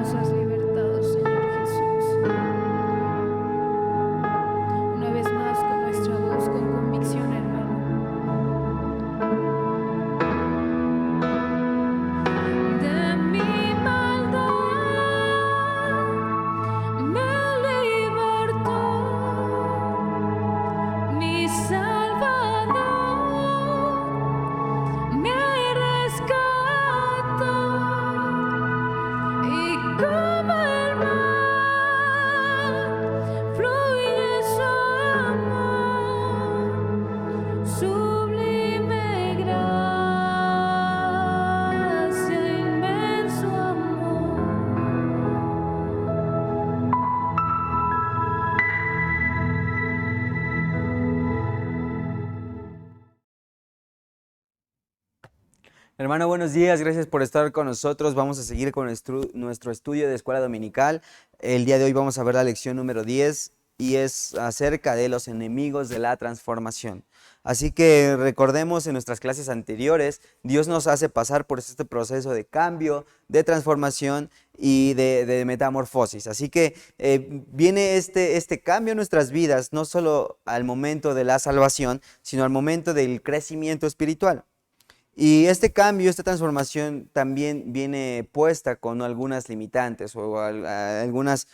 nos has libertado, Señor Jesús. Una vez más con nuestra voz, con convicción, hermano. De mi maldad me libertó mi Salvador, me rescató, y como el mar fluye su amor, sublime gracia, inmenso amor. Hermano, buenos días, gracias por estar con nosotros. Vamos a seguir con nuestro estudio de escuela dominical. El día de hoy vamos a ver la lección número 10 y es acerca de los enemigos de la transformación. Así que recordemos en nuestras clases anteriores, Dios nos hace pasar por este proceso de cambio, de transformación y de metamorfosis. Así que viene este cambio en nuestras vidas, no solo al momento de la salvación, sino al momento del crecimiento espiritual. Y este cambio, esta transformación también viene puesta con algunas limitantes o algunas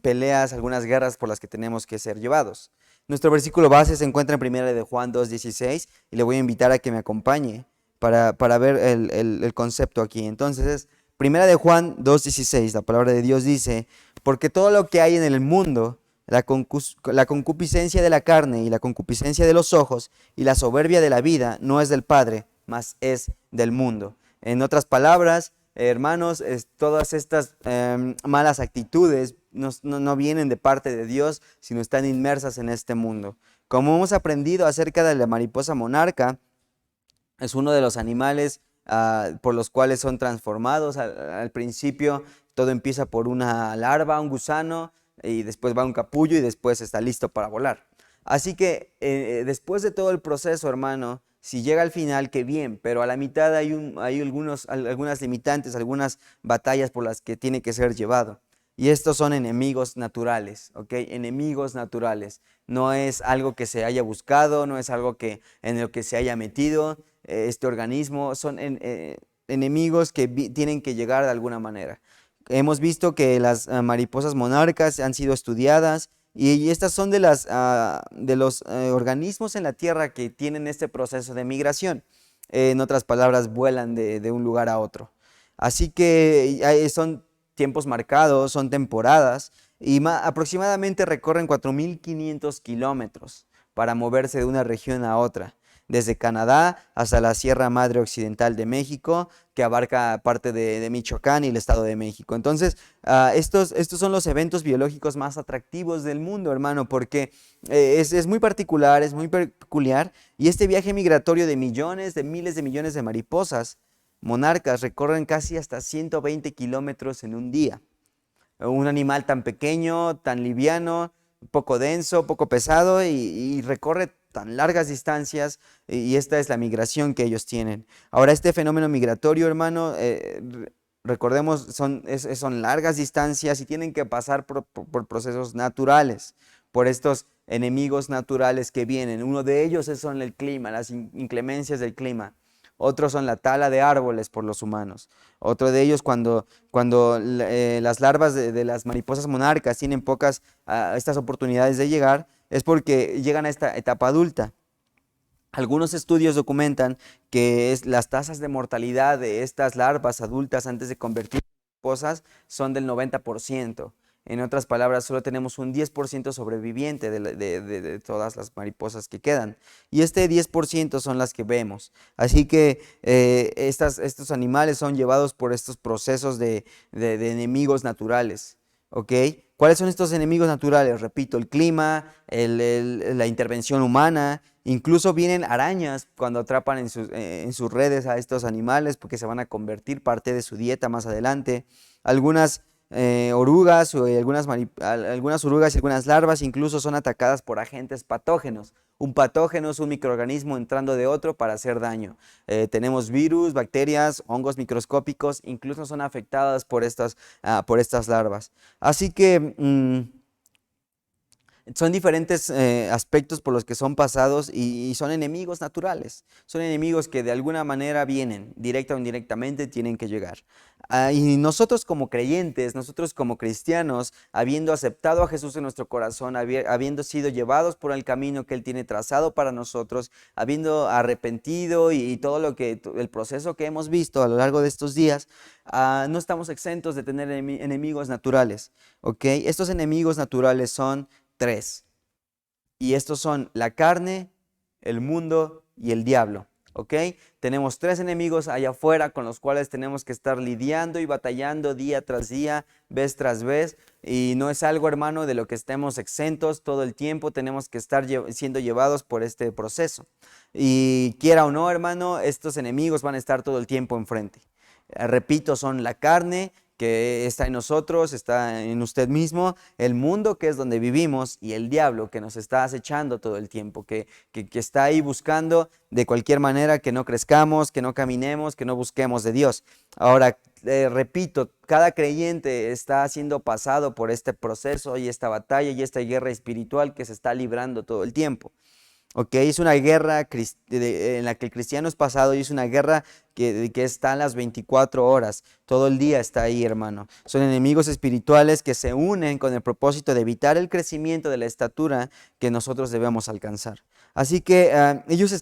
peleas, algunas guerras por las que tenemos que ser llevados. Nuestro versículo base se encuentra en 1 de Juan 2:16 y le voy a invitar a que me acompañe para ver el concepto aquí. Entonces es 1 de Juan 2:16, la palabra de Dios dice: porque todo lo que hay en el mundo, la concupiscencia de la carne y la concupiscencia de los ojos y la soberbia de la vida, no es del Padre, mas es del mundo. En otras palabras, hermanos, todas estas malas actitudes no vienen de parte de Dios, sino están inmersas en este mundo. Como hemos aprendido acerca de la mariposa monarca, es uno de los animales por los cuales son transformados. Al principio todo empieza por una larva, un gusano, y después va un capullo y después está listo para volar. Así que después de todo el proceso, hermano, si llega al final, qué bien, pero a la mitad hay algunas limitantes, algunas batallas por las que tiene que ser llevado. Y estos son enemigos naturales, ¿ok? Enemigos naturales. No es algo que se haya buscado, no es algo en lo que se haya metido este organismo. Son enemigos que tienen que llegar de alguna manera. Hemos visto que las mariposas monarcas han sido estudiadas y estas son de los organismos en la tierra que tienen este proceso de migración. En otras palabras, vuelan de un lugar a otro. Así que son tiempos marcados, son temporadas y aproximadamente recorren 4.500 kilómetros para moverse de una región a otra. Desde Canadá hasta la Sierra Madre Occidental de México, que abarca parte de Michoacán y el Estado de México. Entonces, estos son los eventos biológicos más atractivos del mundo, hermano, porque es muy particular, es muy peculiar, y este viaje migratorio de millones, de miles de millones de mariposas monarcas recorren casi hasta 120 kilómetros en un día. Un animal tan pequeño, tan liviano, poco denso, poco pesado y recorre tan largas distancias, y esta es la migración que ellos tienen. Ahora, este fenómeno migratorio, hermano, recordemos, son largas distancias y tienen que pasar por procesos naturales, por estos enemigos naturales que vienen. Uno de ellos son el clima, las inclemencias del clima. Otros son la tala de árboles por los humanos. Otro de ellos cuando las larvas de las mariposas monarcas tienen pocas estas oportunidades de llegar, es porque llegan a esta etapa adulta. Algunos estudios documentan que las tasas de mortalidad de estas larvas adultas antes de convertirse en mariposas son del 90%. En otras palabras, solo tenemos un 10% sobreviviente de todas las mariposas que quedan. Y este 10% son las que vemos. Así que estos animales son llevados por estos procesos de enemigos naturales. ¿Ok? ¿Cuáles son estos enemigos naturales? Repito, el clima, la intervención humana. Incluso vienen arañas cuando atrapan en sus redes a estos animales, porque se van a convertir parte de su dieta más adelante. Algunas orugas o algunas orugas y algunas larvas incluso son atacadas por agentes patógenos. Un patógeno es un microorganismo entrando de otro para hacer daño. Tenemos virus, bacterias, hongos microscópicos, incluso son afectadas por estas larvas. Así que son diferentes aspectos por los que son pasados y son enemigos naturales. Son enemigos que de alguna manera vienen, directa o indirectamente, tienen que llegar. Y nosotros como creyentes, nosotros como cristianos, habiendo aceptado a Jesús en nuestro corazón, habiendo sido llevados por el camino que Él tiene trazado para nosotros, habiendo arrepentido y todo el proceso que hemos visto a lo largo de estos días, no estamos exentos de tener enemigos naturales. ¿Ok? Estos enemigos naturales son tres. Y estos son la carne, el mundo y el diablo. ¿Ok? Tenemos tres enemigos allá afuera con los cuales tenemos que estar lidiando y batallando día tras día, vez tras vez. Y no es algo, hermano, de lo que estemos exentos todo el tiempo. Tenemos que estar siendo llevados por este proceso. Y quiera o no, hermano, estos enemigos van a estar todo el tiempo enfrente. Repito, son la carne, que está en nosotros, está en usted mismo, el mundo que es donde vivimos y el diablo que nos está acechando todo el tiempo, que está ahí buscando de cualquier manera que no crezcamos, que no caminemos, que no busquemos de Dios. Ahora, repito, cada creyente está siendo pasado por este proceso y esta batalla y esta guerra espiritual que se está librando todo el tiempo. ¿Ok? Es una guerra en la que el cristiano es pasado y es una guerra que está en las 24 horas. Todo el día está ahí, hermano. Son enemigos espirituales que se unen con el propósito de evitar el crecimiento de la estatura que nosotros debemos alcanzar. Así que ellos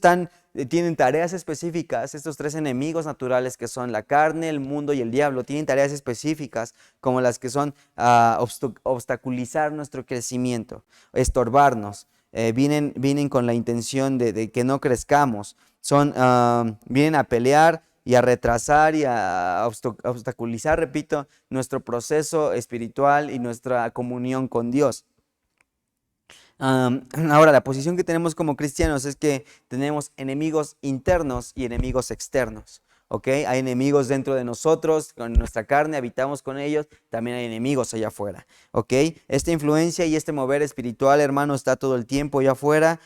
tienen tareas específicas, estos tres enemigos naturales que son la carne, el mundo y el diablo, tienen tareas específicas como las que son obstaculizar nuestro crecimiento, estorbarnos. Vienen con la intención de que no crezcamos, vienen a pelear y a retrasar y a obstaculizar, repito, nuestro proceso espiritual y nuestra comunión con Dios. Ahora, la posición que tenemos como cristianos es que tenemos enemigos internos y enemigos externos. ¿Ok? Hay enemigos dentro de nosotros, con nuestra carne, habitamos con ellos, también hay enemigos allá afuera. ¿Ok? Esta influencia y este mover espiritual, hermano, está todo el tiempo allá afuera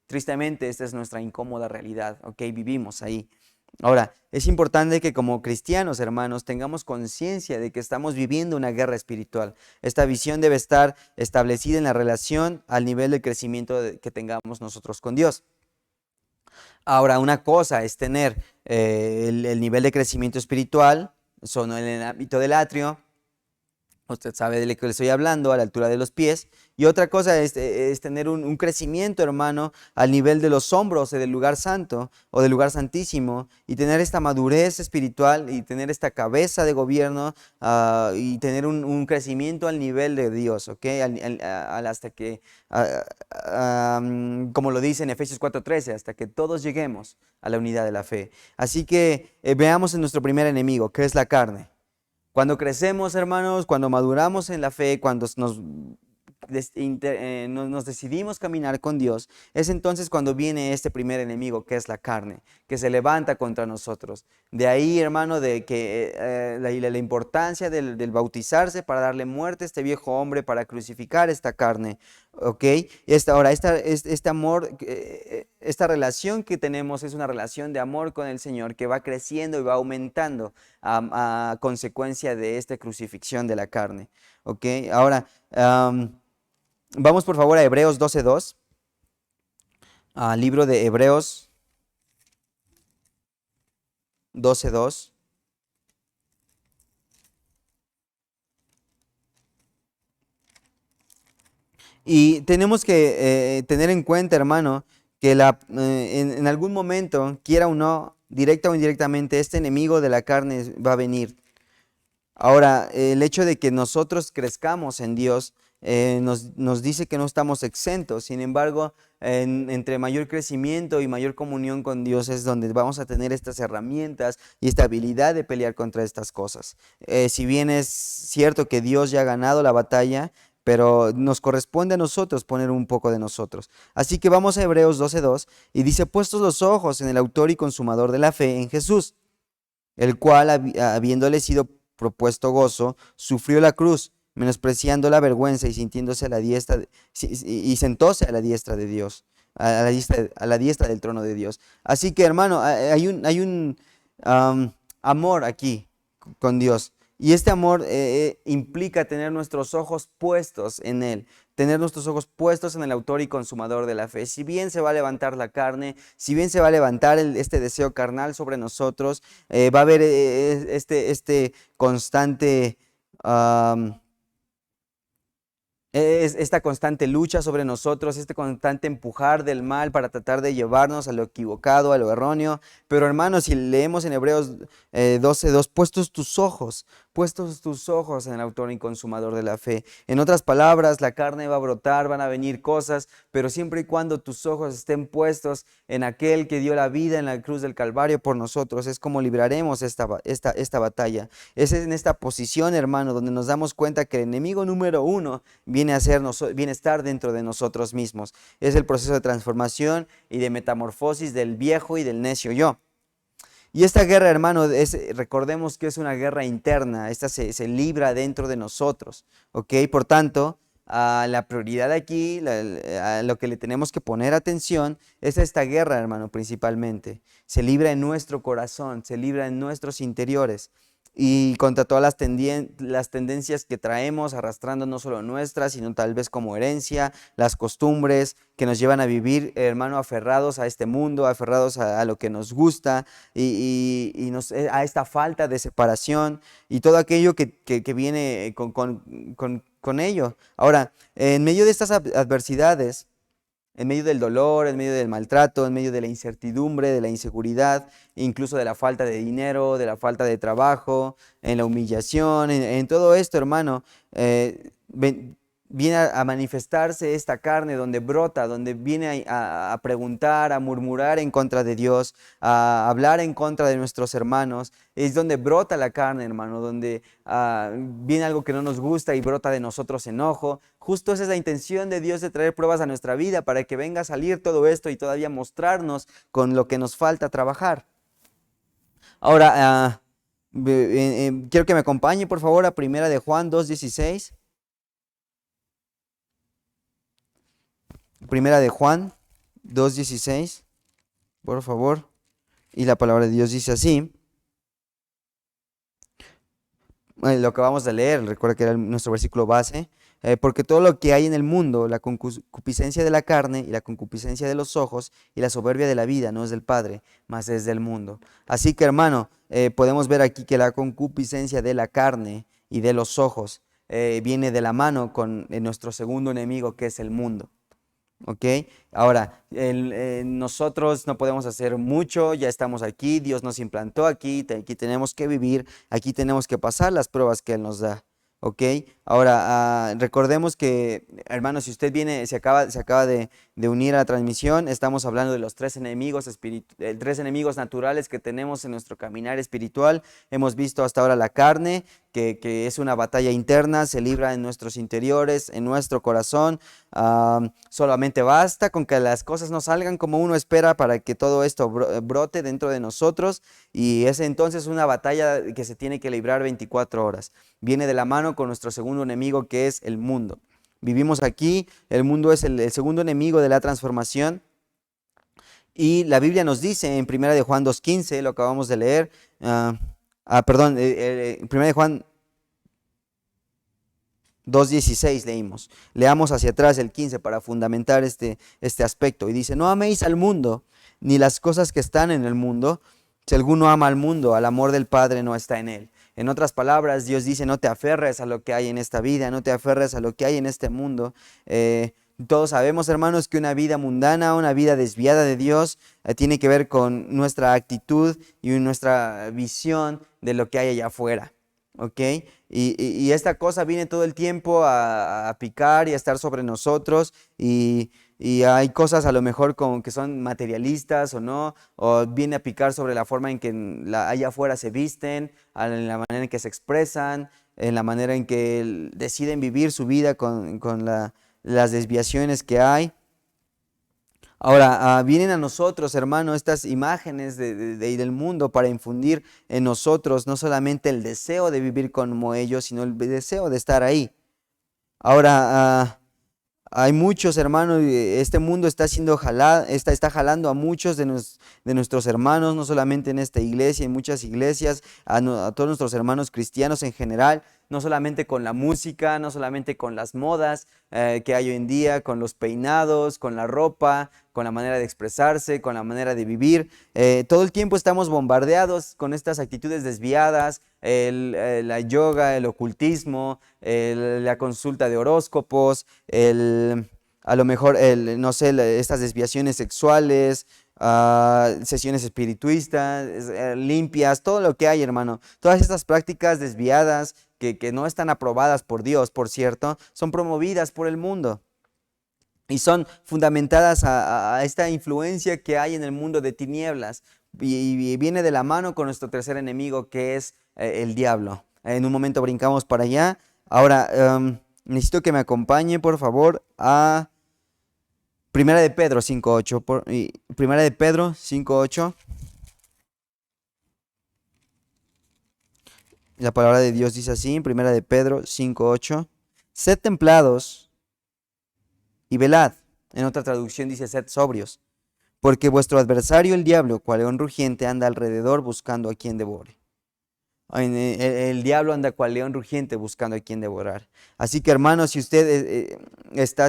tristemente, esta es nuestra incómoda realidad. ¿Ok? Vivimos ahí. Ahora, es importante que como cristianos, hermanos, tengamos conciencia de que estamos viviendo una guerra espiritual. Esta visión debe estar establecida en la relación al nivel del crecimiento que tengamos nosotros con Dios. Ahora, una cosa es tener el nivel de crecimiento espiritual, son en el ámbito del atrio, usted sabe de lo que le estoy hablando, a la altura de los pies. Y otra cosa es tener un crecimiento, hermano, al nivel de los hombros del lugar santo o del lugar santísimo, y tener esta madurez espiritual y tener esta cabeza de gobierno y tener un crecimiento al nivel de Dios, ¿ok? Hasta que, como lo dice en Efesios 4:13, hasta que todos lleguemos a la unidad de la fe. Así que veamos en nuestro primer enemigo, que es la carne. Cuando crecemos, hermanos, cuando maduramos en la fe, cuando nos decidimos caminar con Dios, es entonces cuando viene este primer enemigo, que es la carne, que se levanta contra nosotros. De ahí, hermano, de que la importancia del bautizarse para darle muerte a este viejo hombre, para crucificar esta carne. ¿Ok? Ahora, este amor, esta relación que tenemos es una relación de amor con el Señor que va creciendo y va aumentando a consecuencia de esta crucifixión de la carne. ¿Ok? Ahora, vamos por favor a Hebreos 12:2, al libro de Hebreos 12:2. Y tenemos que tener en cuenta, hermano, que en algún momento, quiera o no, directa o indirectamente, este enemigo de la carne va a venir. Ahora, el hecho de que nosotros crezcamos en Dios nos dice que no estamos exentos. Sin embargo, entre mayor crecimiento y mayor comunión con Dios es donde vamos a tener estas herramientas y esta habilidad de pelear contra estas cosas. Si bien es cierto que Dios ya ha ganado la batalla, pero nos corresponde a nosotros poner un poco de nosotros. Así que vamos a Hebreos 12:2 y dice: puestos los ojos en el autor y consumador de la fe, en Jesús, el cual, habiéndole sido propuesto gozo, sufrió la cruz, menospreciando la vergüenza y sintiéndose a la diestra, y sentóse a la diestra de Dios, a la diestra del trono de Dios. Así que, hermano, hay un amor aquí con Dios. Y este amor implica tener nuestros ojos puestos en Él, tener nuestros ojos puestos en el autor y consumador de la fe. Si bien se va a levantar la carne, si bien se va a levantar este deseo carnal sobre nosotros, va a haber este constante es esta constante lucha sobre nosotros, este constante empujar del mal para tratar de llevarnos a lo equivocado, a lo erróneo. Pero hermanos, si leemos en Hebreos 12:2, puestos tus ojos en el autor y consumador de la fe. En otras palabras, la carne va a brotar, van a venir cosas, pero siempre y cuando tus ojos estén puestos en aquel que dio la vida en la cruz del Calvario por nosotros, es como libraremos esta batalla. Es en esta posición, hermano, donde nos damos cuenta que el enemigo número uno viene a estar dentro de nosotros mismos. Es el proceso de transformación y de metamorfosis del viejo y del necio yo. Y esta guerra, hermano, recordemos que es una guerra interna. Esta se libra dentro de nosotros, ¿ok? Por tanto, la prioridad aquí, a lo que le tenemos que poner atención, es esta guerra, hermano, principalmente. Se libra en nuestro corazón, se libra en nuestros interiores. Y contra todas las tendencias que traemos arrastrando, no solo nuestras, sino tal vez como herencia, las costumbres que nos llevan a vivir, hermano, aferrados a este mundo, aferrados a lo que nos gusta y a esta falta de separación y todo aquello que viene con ello. Ahora, en medio de estas adversidades, en medio del dolor, en medio del maltrato, en medio de la incertidumbre, de la inseguridad, incluso de la falta de dinero, de la falta de trabajo, en la humillación, en todo esto, hermano, viene a manifestarse esta carne donde brota, donde viene a preguntar, a murmurar en contra de Dios, a hablar en contra de nuestros hermanos. Es donde brota la carne, hermano, donde viene algo que no nos gusta y brota de nosotros enojo. Justo esa es la intención de Dios de traer pruebas a nuestra vida para que venga a salir todo esto y todavía mostrarnos con lo que nos falta trabajar. Ahora, quiero que me acompañe por favor a Primera de Juan 2:16. Primera de Juan 2:16, por favor. Y la palabra de Dios dice así. Lo que vamos a leer, recuerda que era nuestro versículo base. Porque todo lo que hay en el mundo, la concupiscencia de la carne y la concupiscencia de los ojos y la soberbia de la vida, no es del Padre, mas es del mundo. Así que, hermano, podemos ver aquí que la concupiscencia de la carne y de los ojos viene de la mano con nuestro segundo enemigo, que es el mundo. ¿Ok? Ahora, nosotros no podemos hacer mucho, ya estamos aquí, Dios nos implantó aquí, aquí tenemos que vivir, aquí tenemos que pasar las pruebas que Él nos da. ¿Ok? Ahora, recordemos que, hermanos, si usted se acaba de unir a la transmisión, estamos hablando de los tres enemigos naturales que tenemos en nuestro caminar espiritual. Hemos visto hasta ahora la carne, que es una batalla interna, se libra en nuestros interiores, en nuestro corazón. Solamente basta con que las cosas no salgan como uno espera para que todo esto brote dentro de nosotros, y es entonces una batalla que se tiene que librar 24 horas. Viene de la mano con nuestro segundo enemigo, que es el mundo. Vivimos aquí, el mundo es el segundo enemigo de la transformación. Y la Biblia nos dice en 1 de Juan 2:15, lo acabamos de leer, perdón, 1 de Juan 2:16 leímos. Leamos hacia atrás el 15 para fundamentar este aspecto. Y dice, no améis al mundo, ni las cosas que están en el mundo. Si alguno ama al mundo, al amor del Padre no está en él. En otras palabras, Dios dice, no te aferres a lo que hay en esta vida, no te aferres a lo que hay en este mundo. Todos sabemos, hermanos, que una vida mundana, una vida desviada de Dios, tiene que ver con nuestra actitud y nuestra visión de lo que hay allá afuera. ¿Ok? Y esta cosa viene todo el tiempo a picar y a estar sobre nosotros, y hay cosas a lo mejor como que son materialistas o no, o viene a picar sobre la forma en que allá afuera se visten, en la manera en que se expresan, en la manera en que deciden vivir su vida con las desviaciones que hay. Ahora, vienen a nosotros, hermano, estas imágenes del mundo para infundir en nosotros no solamente el deseo de vivir como ellos, sino el deseo de estar ahí. Ahora, hay muchos hermanos, este mundo está siendo está jalando a muchos de nuestros hermanos, no solamente en esta iglesia, en muchas iglesias, a todos nuestros hermanos cristianos en general, no solamente con la música, no solamente con las modas que hay hoy en día, con los peinados, con la ropa, con la manera de expresarse, con la manera de vivir. Todo el tiempo estamos bombardeados con estas actitudes desviadas, la yoga, el ocultismo, la consulta de horóscopos, a lo mejor, no sé, estas desviaciones sexuales, sesiones espirituistas, limpias, todo lo que hay, hermano. Todas estas prácticas desviadas que no están aprobadas por Dios, por cierto, son promovidas por el mundo. Y son fundamentadas a esta influencia que hay en el mundo de tinieblas. Y viene de la mano con nuestro tercer enemigo, que es el diablo. En un momento brincamos para allá. Ahora, necesito que me acompañe, por favor, a Primera de Pedro 5.8. Primera de Pedro 5.8. La palabra de Dios dice así, Primera de Pedro 5.8. Sed templados y velad. En otra traducción dice sed sobrios, porque vuestro adversario el diablo, cual león rugiente, anda alrededor buscando a quien devore. El diablo anda cual león rugiente buscando a quien devorar. Así que, hermanos, si usted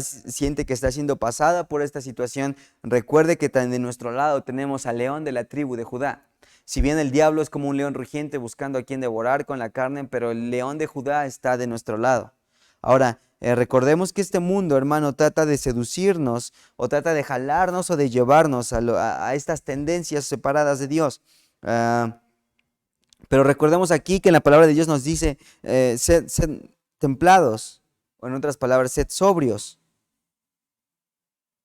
siente que está siendo pasada por esta situación, recuerde que de nuestro lado tenemos al león de la tribu de Judá. Si bien el diablo es como un león rugiente buscando a quien devorar con la carne, pero el león de Judá está de nuestro lado. Ahora, recordemos que este mundo, hermano, trata de seducirnos o trata de jalarnos o de llevarnos a estas tendencias separadas de Dios. Pero recordemos aquí que en la palabra de Dios nos dice, sed templados, o en otras palabras, sed sobrios.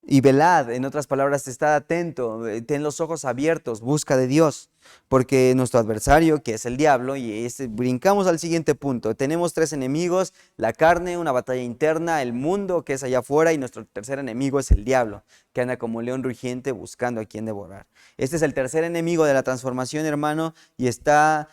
Y velad, en otras palabras, estad atento, ten los ojos abiertos, busca de Dios, porque nuestro adversario, que es el diablo, y brincamos al siguiente punto, tenemos tres enemigos, la carne, una batalla interna, el mundo que es allá afuera, y nuestro tercer enemigo es el diablo, que anda como león rugiente buscando a quien devorar. Este es el tercer enemigo de la transformación, hermano, y está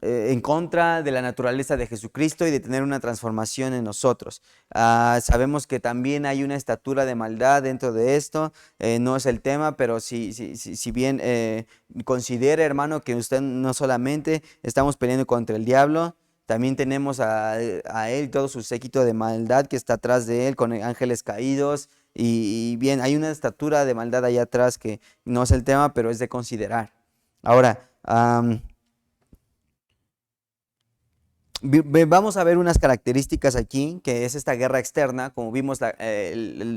en contra de la naturaleza de Jesucristo y de tener una transformación en nosotros. Sabemos que también hay una estatura de maldad dentro de esto, no es el tema, pero si bien considere, hermano, que usted no solamente estamos peleando contra el diablo, también tenemos a él, todo su séquito de maldad que está atrás de él, con ángeles caídos, y bien, hay una estatura de maldad allá atrás que no es el tema, pero es de considerar. Ahora, vamos a ver unas características aquí, que es esta guerra externa, como vimos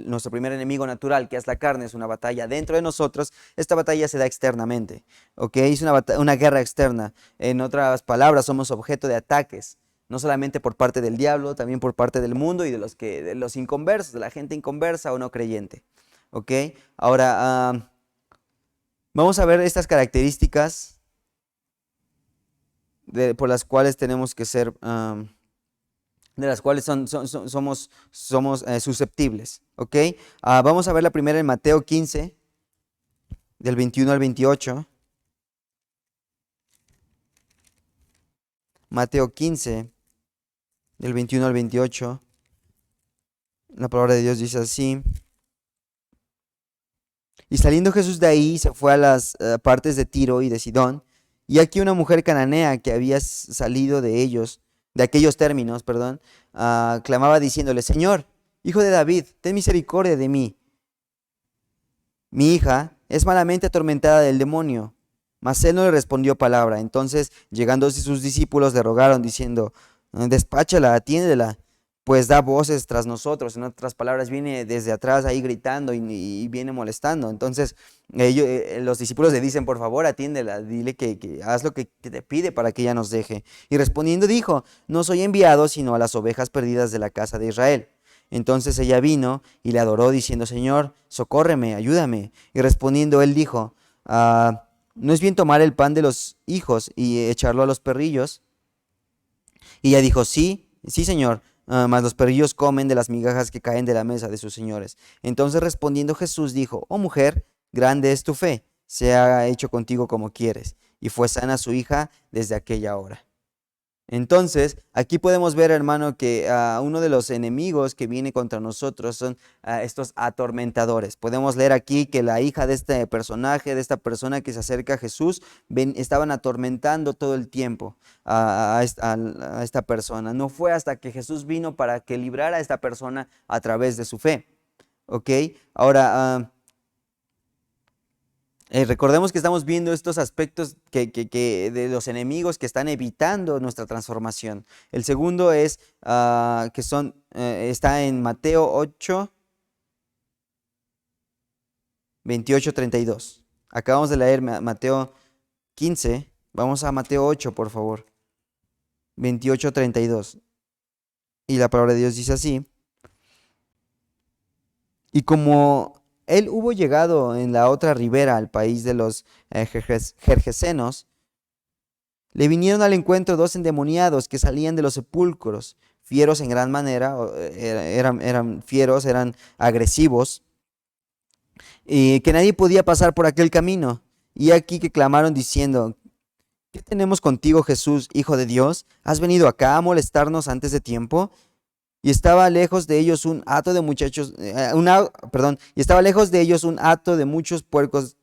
nuestro primer enemigo natural, que es la carne, es una batalla dentro de nosotros, esta batalla se da externamente, ¿ok? Es una guerra externa, en otras palabras, somos objeto de ataques, no solamente por parte del diablo, también por parte del mundo y de los inconversos, de la gente inconversa o no creyente, ¿ok? Ahora, vamos a ver estas características por las cuales tenemos que ser, de las cuales somos susceptibles, ¿ok? Vamos a ver la primera en Mateo 15, del 21 al 28. Mateo 15, del 21 al 28. La palabra de Dios dice así. Y saliendo Jesús de ahí, se fue a las partes de Tiro y de Sidón. Y aquí una mujer cananea que había salido de aquellos términos, perdón, clamaba diciéndole, Señor, hijo de David, ten misericordia de mí. Mi hija es malamente atormentada del demonio. Mas él no le respondió palabra. Entonces, llegándose sus discípulos, le rogaron diciendo, despáchala, atiéndela, pues da voces tras nosotros. En otras palabras, viene desde atrás ahí gritando y viene molestando. Entonces, los discípulos le dicen, por favor, atiéndela, dile que haz lo que te pide para que ella nos deje. Y respondiendo dijo, no soy enviado sino a las ovejas perdidas de la casa de Israel. Entonces ella vino y le adoró diciendo, Señor, socórreme, ayúdame. Y respondiendo él dijo, ¿no es bien tomar el pan de los hijos y echarlo a los perrillos? Y ella dijo, sí, sí, Señor. mas los perrillos comen de las migajas que caen de la mesa de sus señores. Entonces respondiendo Jesús dijo, oh mujer, grande es tu fe, sea hecho contigo como quieres. Y fue sana su hija desde aquella hora. Entonces, aquí podemos ver, hermano, que uno de los enemigos que viene contra nosotros son estos atormentadores. Podemos leer aquí que la hija de este personaje, de esta persona que se acerca a Jesús, estaban atormentando todo el tiempo a esta persona. No fue hasta que Jesús vino para que librara a esta persona a través de su fe. ¿Ok? Ahora, recordemos que estamos viendo estos aspectos de los enemigos que están evitando nuestra transformación. El segundo es está en Mateo 8, 28, 32. Acabamos de leer Mateo 15. Vamos a Mateo 8, por favor. 28, 32. Y la palabra de Dios dice así. Y como él hubo llegado en la otra ribera al país de los Gergesenos, le vinieron al encuentro dos endemoniados que salían de los sepulcros, fieros en gran manera, eran fieros, eran agresivos, y que nadie podía pasar por aquel camino. Y aquí que clamaron diciendo, ¿qué tenemos contigo, Jesús, Hijo de Dios? ¿Has venido acá a molestarnos antes de tiempo? Y estaba lejos de ellos un hato de muchachos, y estaba lejos de ellos un hato de muchos puercos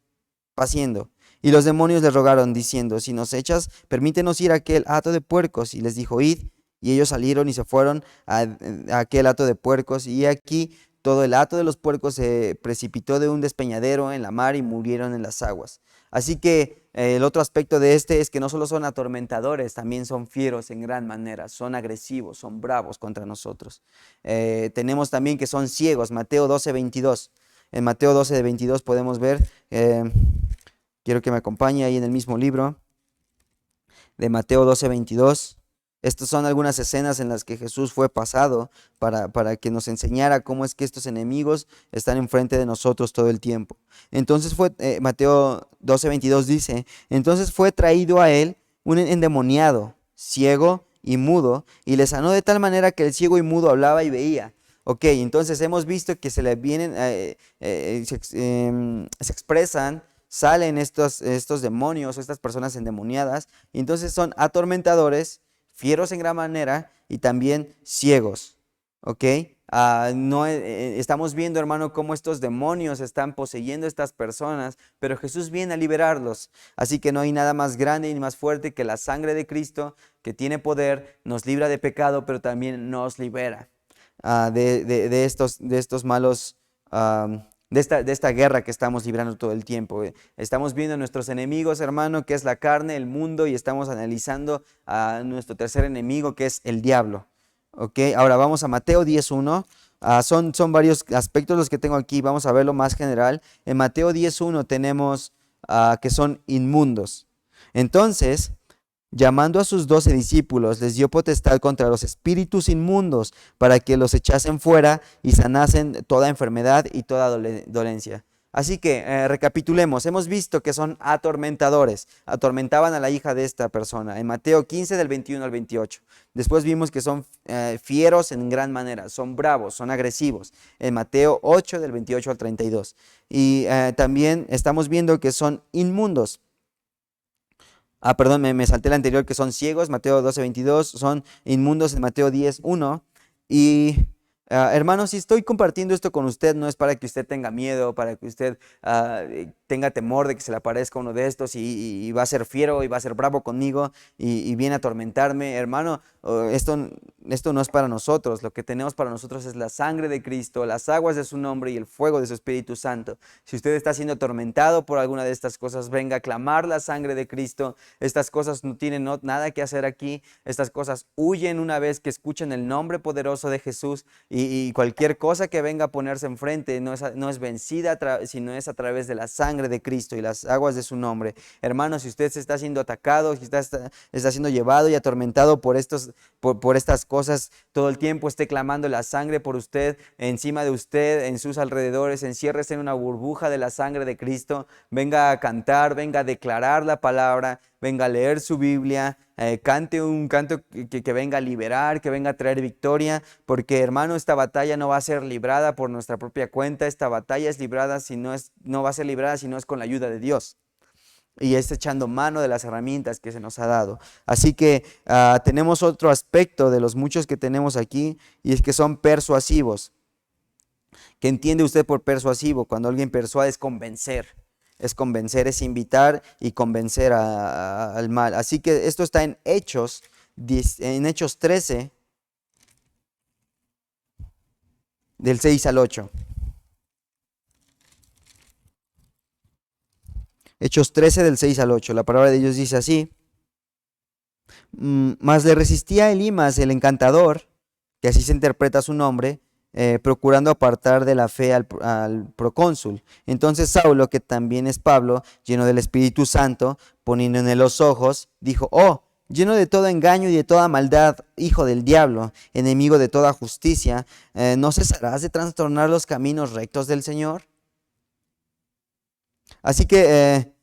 paciendo. Y los demonios le rogaron, diciendo, si nos echas, permítenos ir a aquel hato de puercos. Y les dijo, id. Y ellos salieron y se fueron a aquel hato de puercos. Y aquí todo el hato de los puercos se precipitó de un despeñadero en la mar y murieron en las aguas. Así que el otro aspecto de este es que no solo son atormentadores, también son fieros en gran manera, son agresivos, son bravos contra nosotros. Tenemos también que son ciegos, Mateo 12, 22. En Mateo 12, 22 podemos ver, quiero que me acompañe ahí en el mismo libro, de Mateo 12, 22. Estas son algunas escenas en las que Jesús fue pasado para que nos enseñara cómo es que estos enemigos están enfrente de nosotros todo el tiempo. Entonces Mateo 12, 22 dice, entonces fue traído a él un endemoniado, ciego y mudo, y le sanó de tal manera que el ciego y mudo hablaba y veía. Ok, entonces hemos visto que se le vienen, se expresan, salen estos demonios, estas personas endemoniadas, y entonces son atormentadores, fieros en gran manera y también ciegos, ¿ok? Estamos viendo, hermano, cómo estos demonios están poseyendo a estas personas, pero Jesús viene a liberarlos. Así que no hay nada más grande y más fuerte que la sangre de Cristo, que tiene poder, nos libra de pecado, pero también nos libera de estos malos, de esta guerra que estamos librando todo el tiempo. Estamos viendo a nuestros enemigos, hermano, que es la carne, el mundo, y estamos analizando a nuestro tercer enemigo, que es el diablo. ¿Ok? Ahora vamos a Mateo 10.1. Son varios aspectos los que tengo aquí, vamos a verlo más general. En Mateo 10.1 tenemos que son inmundos. Entonces, llamando a sus 12 discípulos, les dio potestad contra los espíritus inmundos para que los echasen fuera y sanasen toda enfermedad y toda dolencia. Así que recapitulemos, hemos visto que son atormentadores, atormentaban a la hija de esta persona, en Mateo 15 del 21 al 28. Después vimos que son fieros en gran manera, son bravos, son agresivos, en Mateo 8 del 28 al 32. Y también estamos viendo que son inmundos. Perdón, me salté el anterior, que son ciegos, Mateo 12, 22, son inmundos en Mateo 10, 1. Y hermanos, si estoy compartiendo esto con usted, no es para que usted tenga miedo, para que usted tenga temor de que se le aparezca uno de estos y va a ser fiero y va a ser bravo conmigo y viene a atormentarme. Hermano, esto no es para nosotros. Lo que tenemos para nosotros es la sangre de Cristo, las aguas de su nombre y el fuego de su Espíritu Santo. Si usted está siendo atormentado por alguna de estas cosas, venga a clamar la sangre de Cristo. Estas cosas no tienen nada que hacer aquí. Estas cosas huyen una vez que escuchen el nombre poderoso de Jesús, y cualquier cosa que venga a ponerse enfrente no es vencida, sino es a través de la sangre de Cristo y las aguas de su nombre. Hermano, si usted se está siendo atacado, si está siendo llevado y atormentado por estas cosas cosas todo el tiempo esté clamando la sangre por usted, encima de usted, en sus alrededores. Enciérrese en una burbuja de la sangre de Cristo. Venga a cantar, venga a declarar la palabra, venga a leer su Biblia, cante un canto que venga a liberar, que venga a traer victoria, porque hermano, esta batalla no va a ser librada por nuestra propia cuenta. Esta batalla es librada no va a ser librada si no es con la ayuda de Dios. Y es echando mano de las herramientas que se nos ha dado. Así que tenemos otro aspecto de los muchos que tenemos aquí, y es que son persuasivos. ¿Qué entiende usted por persuasivo? Cuando alguien persuade es convencer. Es convencer, es invitar y convencer al mal. Así que esto está en Hechos 13, del 6 al 8. Hechos 13 del 6 al 8. La palabra de Dios dice así: Mas le resistía Elimas el encantador, que así se interpreta su nombre, procurando apartar de la fe al procónsul. Entonces Saulo, que también es Pablo, lleno del Espíritu Santo, poniendo en él los ojos, dijo: Oh, lleno de todo engaño y de toda maldad, hijo del diablo, enemigo de toda justicia, ¿no cesarás de trastornar los caminos rectos del Señor? Así que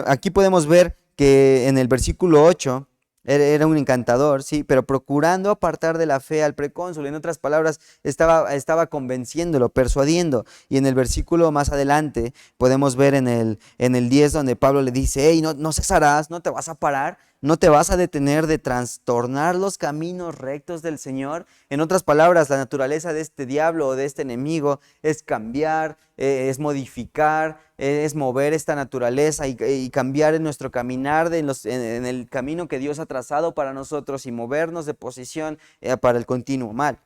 aquí podemos ver que en el versículo 8 era un encantador, sí, pero procurando apartar de la fe al precónsul. En otras palabras, estaba convenciéndolo, persuadiendo. Y en el versículo más adelante podemos ver en el 10 donde Pablo le dice: hey, no cesarás, no te vas a parar, no te vas a detener de trastornar los caminos rectos del Señor. En otras palabras, la naturaleza de este diablo o de este enemigo es cambiar, es modificar, es mover esta naturaleza y cambiar en nuestro caminar en el camino que Dios ha trazado para nosotros, y movernos de posición para el continuo mal.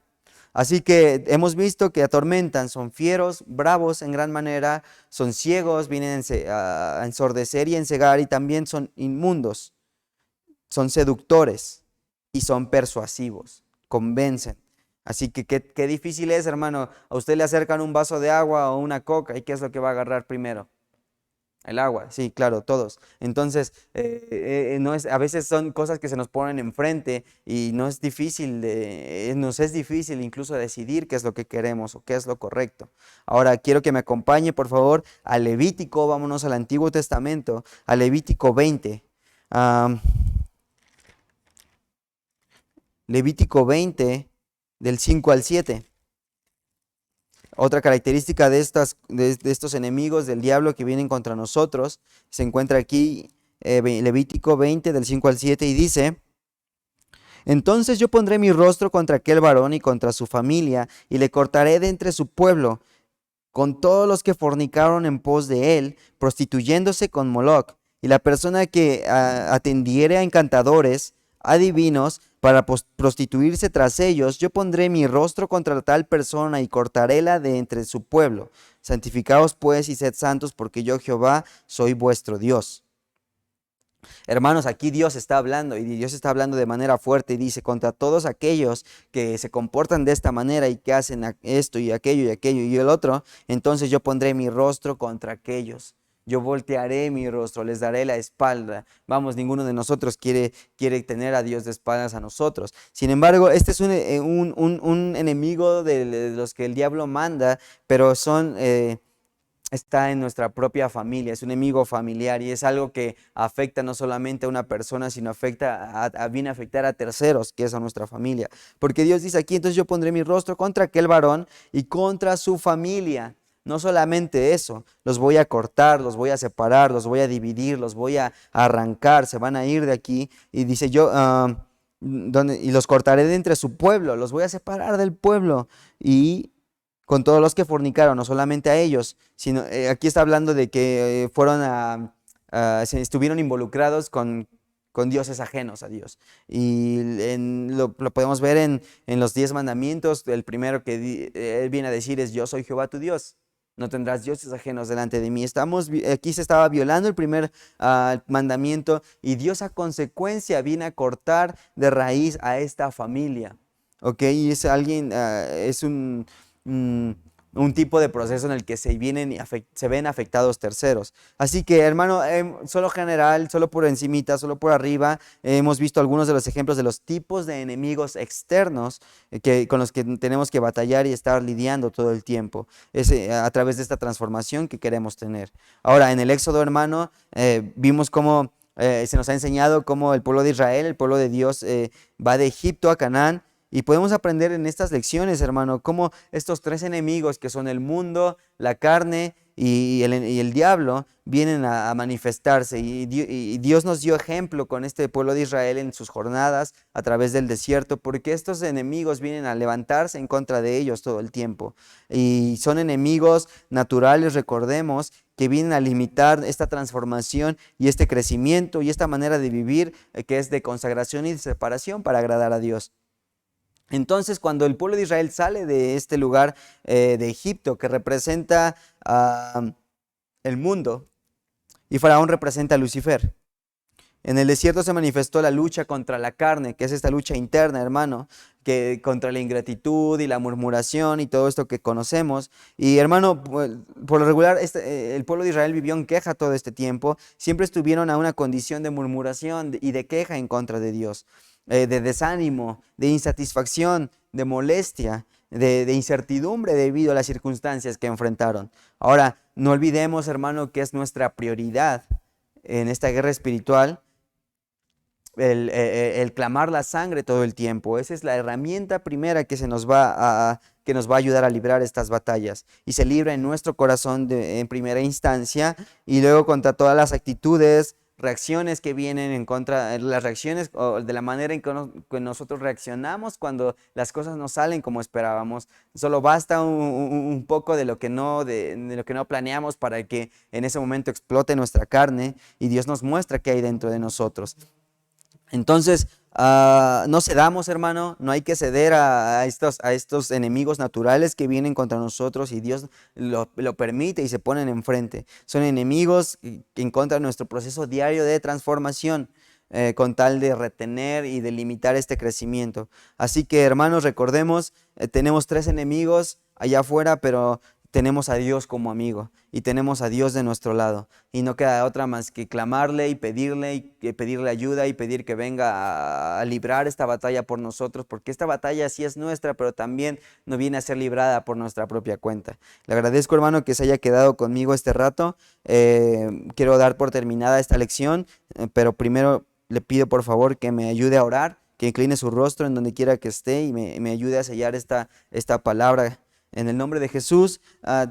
Así que hemos visto que atormentan, son fieros, bravos en gran manera, son ciegos, vienen a ensordecer y encegar, y también son inmundos, son seductores y son persuasivos, convencen. Así que qué difícil es, hermano. A usted le acercan un vaso de agua o una coca, ¿y qué es lo que va a agarrar primero? El agua, sí, claro, todos. Entonces, a veces son cosas que se nos ponen enfrente y nos es difícil incluso decidir qué es lo que queremos o qué es lo correcto. Ahora, quiero que me acompañe, por favor, a Levítico. Vámonos al Antiguo Testamento, a Levítico 20. Levítico 20, del 5 al 7. Otra característica de estos enemigos del diablo que vienen contra nosotros se encuentra aquí, Levítico 20, del 5 al 7, y dice: Entonces yo pondré mi rostro contra aquel varón y contra su familia, y le cortaré de entre su pueblo, con todos los que fornicaron en pos de él, prostituyéndose con Moloc, y la persona que atendiere a encantadores, adivinos, para prostituirse tras ellos, yo pondré mi rostro contra tal persona y cortaréla de entre su pueblo. Santificaos pues y sed santos, porque yo Jehová soy vuestro Dios. Hermanos, aquí Dios está hablando, y Dios está hablando de manera fuerte, y dice: contra todos aquellos que se comportan de esta manera y que hacen esto y aquello y el otro, entonces yo pondré mi rostro contra aquellos. Yo voltearé mi rostro, les daré la espalda. Vamos, ninguno de nosotros quiere tener a Dios de espaldas a nosotros. Sin embargo, este es un enemigo de los que el diablo manda, pero está en nuestra propia familia, es un enemigo familiar, y es algo que afecta no solamente a una persona, sino viene a afectar a terceros, que es a nuestra familia. Porque Dios dice aquí: entonces yo pondré mi rostro contra aquel varón y contra su familia. No solamente eso, los voy a cortar, los voy a separar, los voy a dividir, los voy a arrancar, se van a ir de aquí. Y dice y los cortaré de entre su pueblo, los voy a separar del pueblo, y con todos los que fornicaron, no solamente a ellos, sino aquí está hablando de que estuvieron involucrados con dioses ajenos a Dios. Y lo podemos ver en los 10 mandamientos. El primero que él viene a decir es: yo soy Jehová tu Dios, no tendrás dioses ajenos delante de mí. Aquí se estaba violando el primer mandamiento, y Dios a consecuencia viene a cortar de raíz a esta familia. ¿Ok? Y es alguien, un tipo de proceso en el que se ven afectados terceros. Así que, hermano, solo general, solo por encimita, solo por arriba, hemos visto algunos de los ejemplos de los tipos de enemigos externos con los que tenemos que batallar y estar lidiando todo el tiempo, a través de esta transformación que queremos tener. Ahora, en el Éxodo, hermano, vimos cómo se nos ha enseñado cómo el pueblo de Israel, el pueblo de Dios, va de Egipto a Canaán. Y podemos aprender en estas lecciones, hermano, cómo estos tres enemigos que son el mundo, la carne y el diablo vienen a manifestarse. Y Dios nos dio ejemplo con este pueblo de Israel en sus jornadas a través del desierto, porque estos enemigos vienen a levantarse en contra de ellos todo el tiempo. Y son enemigos naturales, recordemos, que vienen a limitar esta transformación y este crecimiento y esta manera de vivir que es de consagración y de separación para agradar a Dios. Entonces, cuando el pueblo de Israel sale de este lugar de Egipto, que representa el mundo, y Faraón representa a Lucifer, en el desierto se manifestó la lucha contra la carne, que es esta lucha interna, hermano, que contra la ingratitud y la murmuración y todo esto que conocemos. Y, hermano, por lo regular, el pueblo de Israel vivió en queja todo este tiempo. Siempre estuvieron a una condición de murmuración y de queja en contra de Dios, de desánimo, de insatisfacción, de molestia, de incertidumbre debido a las circunstancias que enfrentaron. Ahora, no olvidemos, hermano, que es nuestra prioridad en esta guerra espiritual el clamar la sangre todo el tiempo. Esa es la herramienta primera que nos va a ayudar a librar estas batallas. Y se libra en nuestro corazón en primera instancia, y luego contra todas las actitudes, reacciones que vienen en contra, las reacciones o de la manera en que nosotros reaccionamos cuando las cosas no salen como esperábamos. Solo basta un poco de lo que no planeamos para que en ese momento explote nuestra carne y Dios nos muestra qué hay dentro de nosotros. Entonces, no cedamos, hermano, no hay que ceder a estos enemigos naturales que vienen contra nosotros, y Dios lo permite y se ponen enfrente. Son enemigos que en contra de nuestro proceso diario de transformación, con tal de retener y de limitar este crecimiento. Así que, hermanos, recordemos, tenemos tres enemigos allá afuera, pero tenemos a Dios como amigo y tenemos a Dios de nuestro lado, y no queda otra más que clamarle y pedirle ayuda y pedir que venga a librar esta batalla por nosotros, porque esta batalla sí es nuestra, pero también no viene a ser librada por nuestra propia cuenta. Le agradezco, hermano, que se haya quedado conmigo este rato. Quiero dar por terminada esta lección, pero primero le pido por favor que me ayude a orar, que incline su rostro en donde quiera que esté y me ayude a sellar esta palabra. En el nombre de Jesús,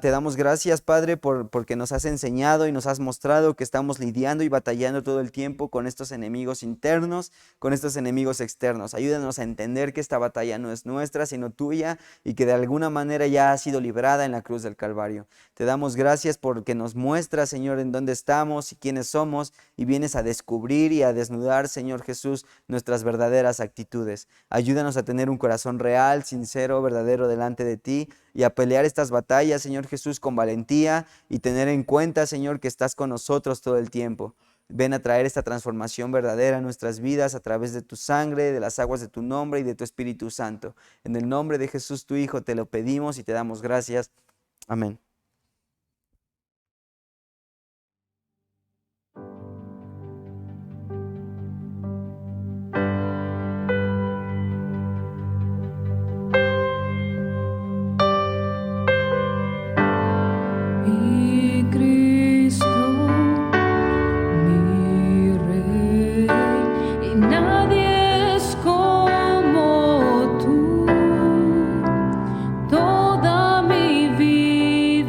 te damos gracias, Padre, porque nos has enseñado y nos has mostrado que estamos lidiando y batallando todo el tiempo con estos enemigos internos, con estos enemigos externos. Ayúdanos a entender que esta batalla no es nuestra, sino tuya, y que de alguna manera ya ha sido librada en la cruz del Calvario. Te damos gracias porque nos muestras, Señor, en dónde estamos y quiénes somos, y vienes a descubrir y a desnudar, Señor Jesús, nuestras verdaderas actitudes. Ayúdanos a tener un corazón real, sincero, verdadero delante de ti, y a pelear estas batallas, Señor Jesús, con valentía, y tener en cuenta, Señor, que estás con nosotros todo el tiempo. Ven a traer esta transformación verdadera a nuestras vidas a través de tu sangre, de las aguas de tu nombre y de tu Espíritu Santo. En el nombre de Jesús, tu Hijo, te lo pedimos y te damos gracias. Amén. Mi Cristo, mi Rey, y nadie es como tú. Toda mi vida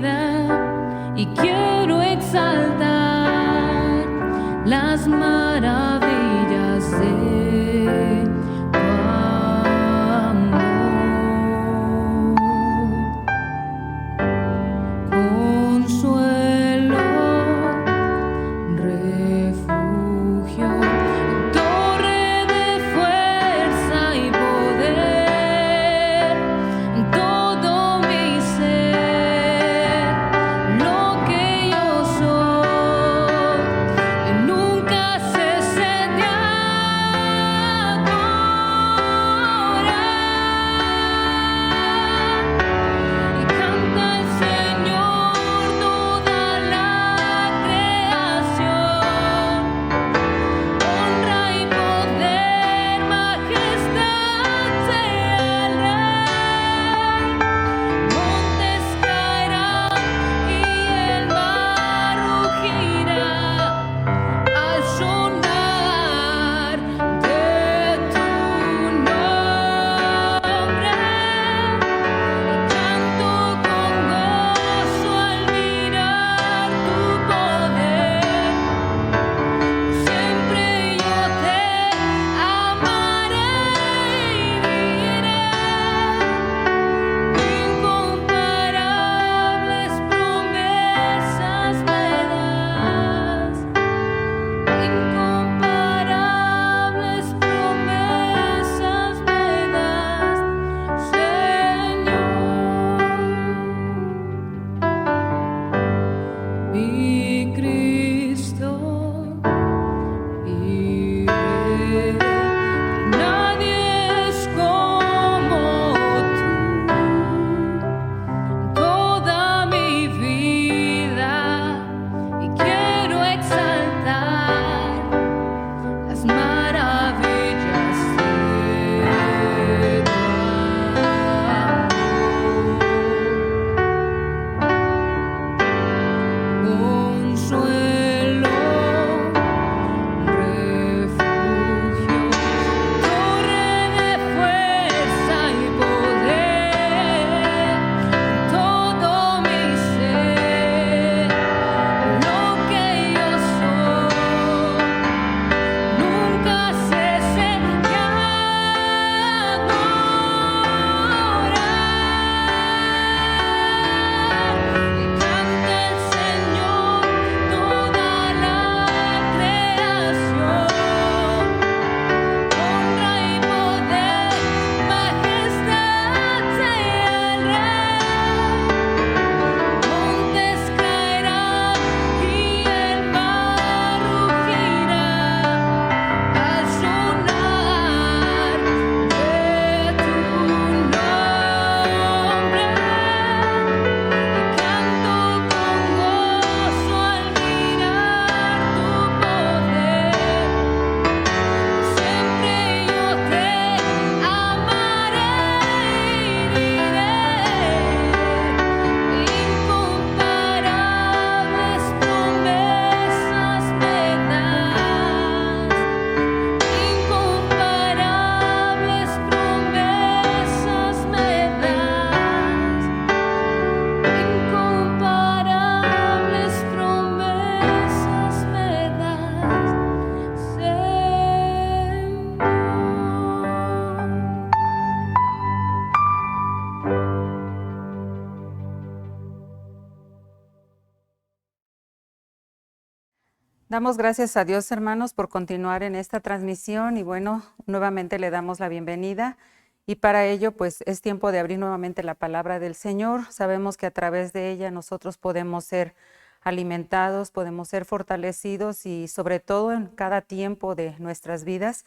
Damos gracias a Dios, hermanos, por continuar en esta transmisión y bueno, nuevamente le damos la bienvenida y para ello pues es tiempo de abrir nuevamente la palabra del Señor. Sabemos que a través de ella nosotros podemos ser alimentados, podemos ser fortalecidos y sobre todo en cada tiempo de nuestras vidas,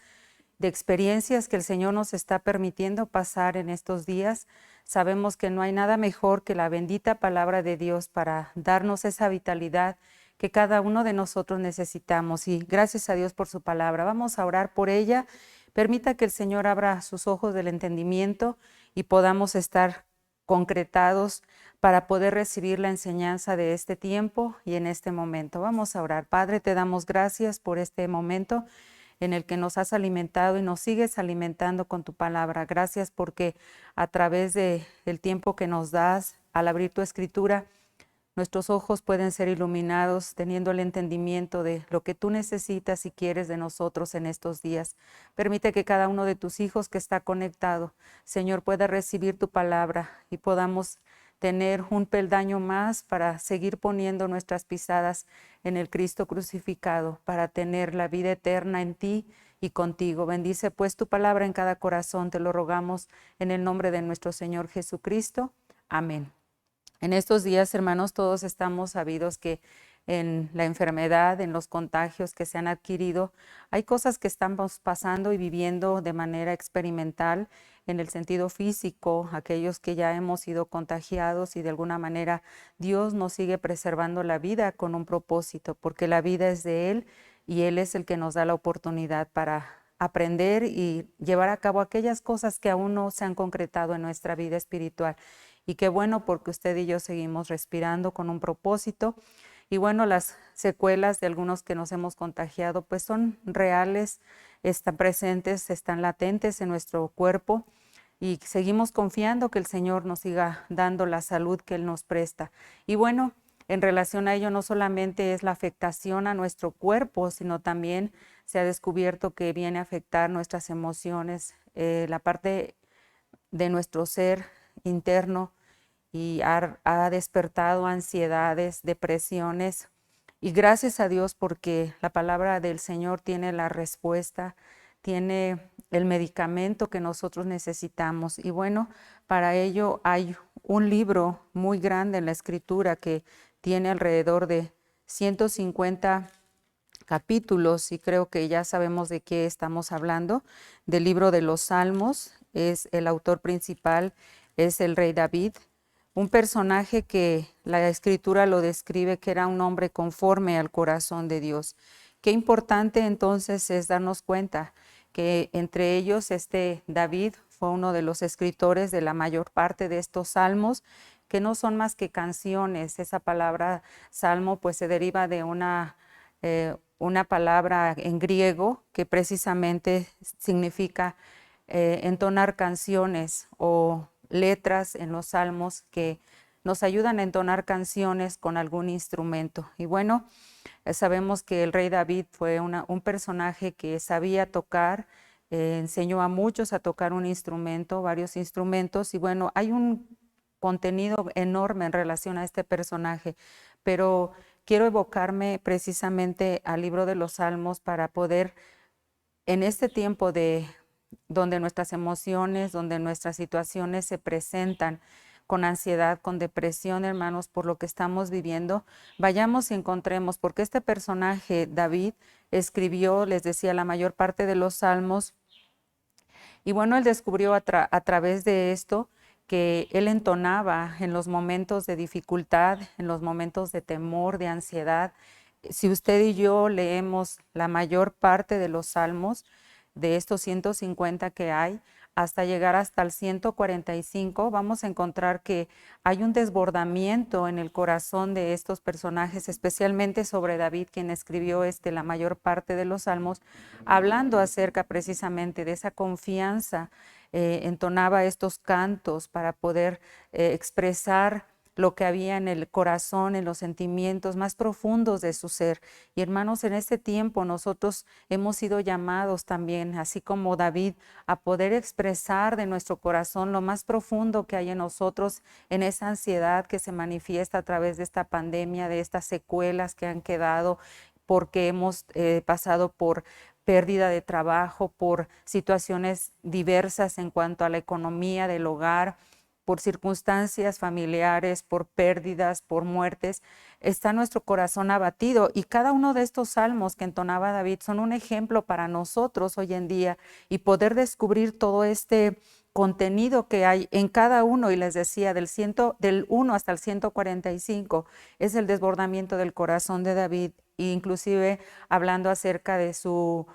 de experiencias que el Señor nos está permitiendo pasar en estos días. Sabemos que no hay nada mejor que la bendita palabra de Dios para darnos esa vitalidad que cada uno de nosotros necesitamos. Y gracias a Dios por su palabra. Vamos a orar por ella. Permita que el Señor abra sus ojos del entendimiento y podamos estar concretados para poder recibir la enseñanza de este tiempo y en este momento. Vamos a orar. Padre, te damos gracias por este momento en el que nos has alimentado y nos sigues alimentando con tu palabra. Gracias porque a través del tiempo que nos das al abrir tu escritura, nuestros ojos pueden ser iluminados teniendo el entendimiento de lo que tú necesitas y quieres de nosotros en estos días. Permite que cada uno de tus hijos que está conectado, Señor, pueda recibir tu palabra y podamos tener un peldaño más para seguir poniendo nuestras pisadas en el Cristo crucificado, para tener la vida eterna en ti y contigo. Bendice pues tu palabra en cada corazón, te lo rogamos en el nombre de nuestro Señor Jesucristo. Amén. En estos días, hermanos, todos estamos sabidos que en la enfermedad, en los contagios que se han adquirido, hay cosas que estamos pasando y viviendo de manera experimental en el sentido físico, aquellos que ya hemos sido contagiados y de alguna manera Dios nos sigue preservando la vida con un propósito, porque la vida es de Él y Él es el que nos da la oportunidad para aprender y llevar a cabo aquellas cosas que aún no se han concretado en nuestra vida espiritual. Y qué bueno porque usted y yo seguimos respirando con un propósito. Y bueno, las secuelas de algunos que nos hemos contagiado pues son reales, están presentes, están latentes en nuestro cuerpo y seguimos confiando que el Señor nos siga dando la salud que Él nos presta. Y bueno, en relación a ello no solamente es la afectación a nuestro cuerpo, sino también se ha descubierto que viene a afectar nuestras emociones, la parte de nuestro ser interno, y ha despertado ansiedades, depresiones. Y gracias a Dios porque la palabra del Señor tiene la respuesta, tiene el medicamento que nosotros necesitamos. Y bueno, para ello hay un libro muy grande en la Escritura que tiene alrededor de 150 capítulos y creo que ya sabemos de qué estamos hablando, del libro de los Salmos. Es el autor principal, es el rey David, un personaje que la Escritura lo describe que era un hombre conforme al corazón de Dios. Qué importante entonces es darnos cuenta que entre ellos David fue uno de los escritores de la mayor parte de estos salmos, que no son más que canciones. Esa palabra salmo pues se deriva de una palabra en griego que precisamente significa entonar canciones o letras en los salmos que nos ayudan a entonar canciones con algún instrumento. Y bueno, sabemos que el rey David fue un personaje que sabía tocar, enseñó a muchos a tocar un instrumento, varios instrumentos, y bueno, hay un contenido enorme en relación a este personaje, pero quiero evocarme precisamente al libro de los Salmos para poder, en este tiempo donde nuestras emociones, donde nuestras situaciones se presentan con ansiedad, con depresión, hermanos, por lo que estamos viviendo, vayamos y encontremos, porque este personaje, David, escribió, les decía, la mayor parte de los salmos, y bueno, él descubrió a través de esto que él entonaba en los momentos de dificultad, en los momentos de temor, de ansiedad. Si usted y yo leemos la mayor parte de los salmos, de estos 150 que hay, hasta llegar hasta el 145, vamos a encontrar que hay un desbordamiento en el corazón de estos personajes, especialmente sobre David, quien escribió la mayor parte de los salmos, hablando acerca precisamente de esa confianza. Entonaba estos cantos para poder expresar lo que había en el corazón, en los sentimientos más profundos de su ser. Y hermanos, en este tiempo nosotros hemos sido llamados también, así como David, a poder expresar de nuestro corazón lo más profundo que hay en nosotros, en esa ansiedad que se manifiesta a través de esta pandemia, de estas secuelas que han quedado porque hemos pasado por pérdida de trabajo, por situaciones diversas en cuanto a la economía del hogar, por circunstancias familiares, por pérdidas, por muertes, está nuestro corazón abatido. Y cada uno de estos salmos que entonaba David son un ejemplo para nosotros hoy en día, y poder descubrir todo este contenido que hay en cada uno. Y les decía, del 1 hasta el 145 es el desbordamiento del corazón de David, e inclusive hablando acerca de su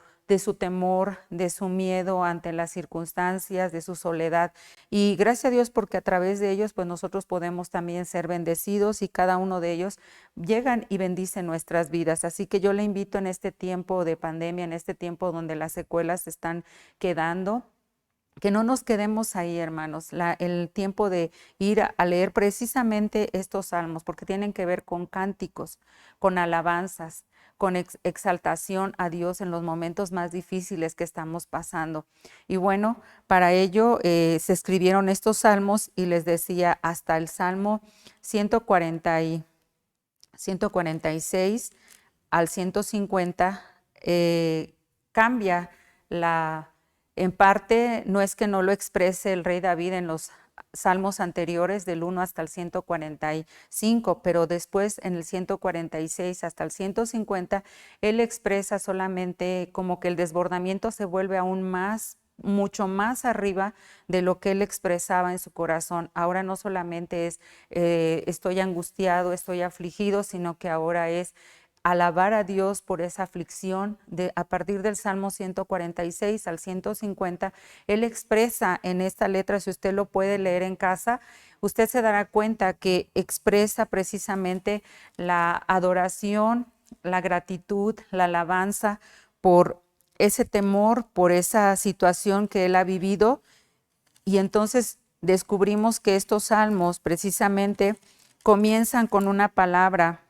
temor, de su miedo ante las circunstancias, de su soledad. Y gracias a Dios, porque a través de ellos pues nosotros podemos también ser bendecidos, y cada uno de ellos llegan y bendicen nuestras vidas. Así que yo le invito en este tiempo de pandemia, en este tiempo donde las secuelas se están quedando, que no nos quedemos ahí, hermanos, el tiempo de ir a leer precisamente estos salmos, porque tienen que ver con cánticos, con alabanzas, con exaltación a Dios en los momentos más difíciles que estamos pasando. Y bueno, para ello se escribieron estos salmos, y les decía, hasta el Salmo 146 al 150 cambia en parte. No es que no lo exprese el rey David en los salmos anteriores del 1 hasta el 145, pero después en el 146 hasta el 150, él expresa solamente como que el desbordamiento se vuelve aún más, mucho más arriba de lo que él expresaba en su corazón. Ahora no solamente es estoy angustiado, estoy afligido, sino que ahora es alabar a Dios por esa aflicción. A partir del Salmo 146 al 150, él expresa en esta letra, si usted lo puede leer en casa, usted se dará cuenta que expresa precisamente la adoración, la gratitud, la alabanza por ese temor, por esa situación que él ha vivido. Y entonces descubrimos que estos salmos precisamente comienzan con una palabra,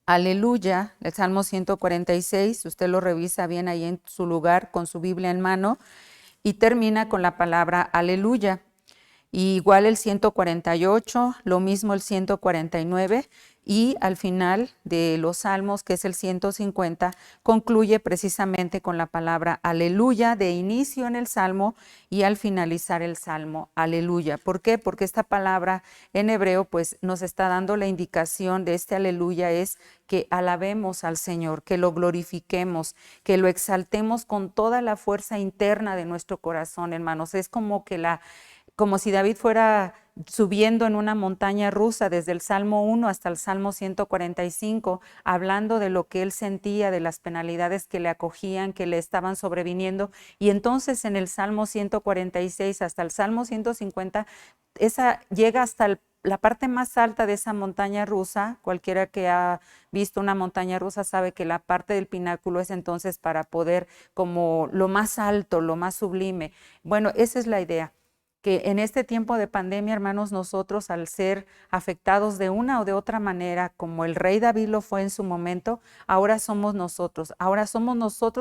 aleluya. El Salmo 146, usted lo revisa bien ahí en su lugar con su Biblia en mano, y termina con la palabra aleluya. Y igual el 148, lo mismo el 149, y al final de los salmos, que es el 150, concluye precisamente con la palabra aleluya de inicio en el salmo y al finalizar el salmo, aleluya. ¿Por qué? Porque esta palabra en hebreo pues nos está dando la indicación de este aleluya, es que alabemos al Señor, que lo glorifiquemos, que lo exaltemos con toda la fuerza interna de nuestro corazón, hermanos. Es como si David fuera subiendo en una montaña rusa desde el Salmo 1 hasta el Salmo 145, hablando de lo que él sentía, de las penalidades que le acogían, que le estaban sobreviniendo. Y entonces en el Salmo 146 hasta el Salmo 150, llega hasta la parte más alta de esa montaña rusa. Cualquiera que ha visto una montaña rusa sabe que la parte del pináculo es entonces para poder, como lo más alto, lo más sublime. Bueno, esa es la idea, que en este tiempo de pandemia, hermanos, nosotros, al ser afectados de una o de otra manera, como el rey David lo fue en su momento, ahora somos nosotros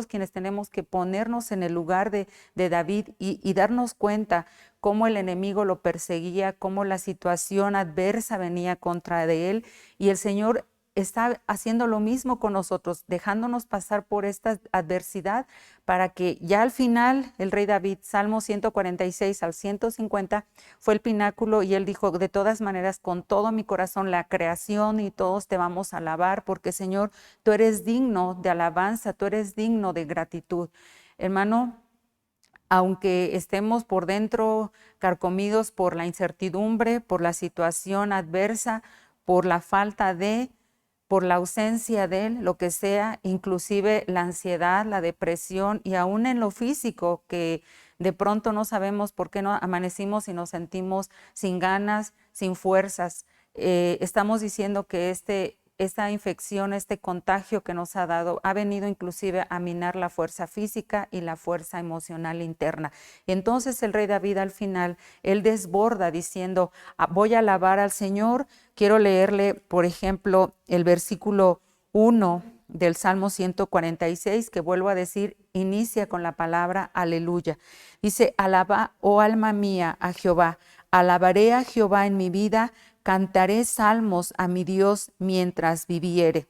quienes tenemos que ponernos en el lugar de David, y darnos cuenta cómo el enemigo lo perseguía, cómo la situación adversa venía contra de él, y el Señor está haciendo lo mismo con nosotros, dejándonos pasar por esta adversidad, para que ya al final el rey David, Salmo 146 al 150, fue el pináculo, y él dijo, de todas maneras, con todo mi corazón, la creación y todos te vamos a alabar, porque Señor, tú eres digno de alabanza, tú eres digno de gratitud. Hermano, aunque estemos por dentro carcomidos por la incertidumbre, por la situación adversa, por la falta por la ausencia de él, lo que sea, inclusive la ansiedad, la depresión, y aún en lo físico, que de pronto no sabemos por qué no amanecimos y nos sentimos sin ganas, sin fuerzas. Estamos diciendo que esta infección, este contagio que nos ha dado, ha venido inclusive a minar la fuerza física y la fuerza emocional interna. Y entonces el rey David al final, él desborda diciendo, voy a alabar al Señor. Quiero leerle, por ejemplo, el versículo 1 del Salmo 146, que vuelvo a decir, inicia con la palabra aleluya. Dice, alaba, oh alma mía, a Jehová. Alabaré a Jehová en mi vida, cantaré salmos a mi Dios mientras viviere.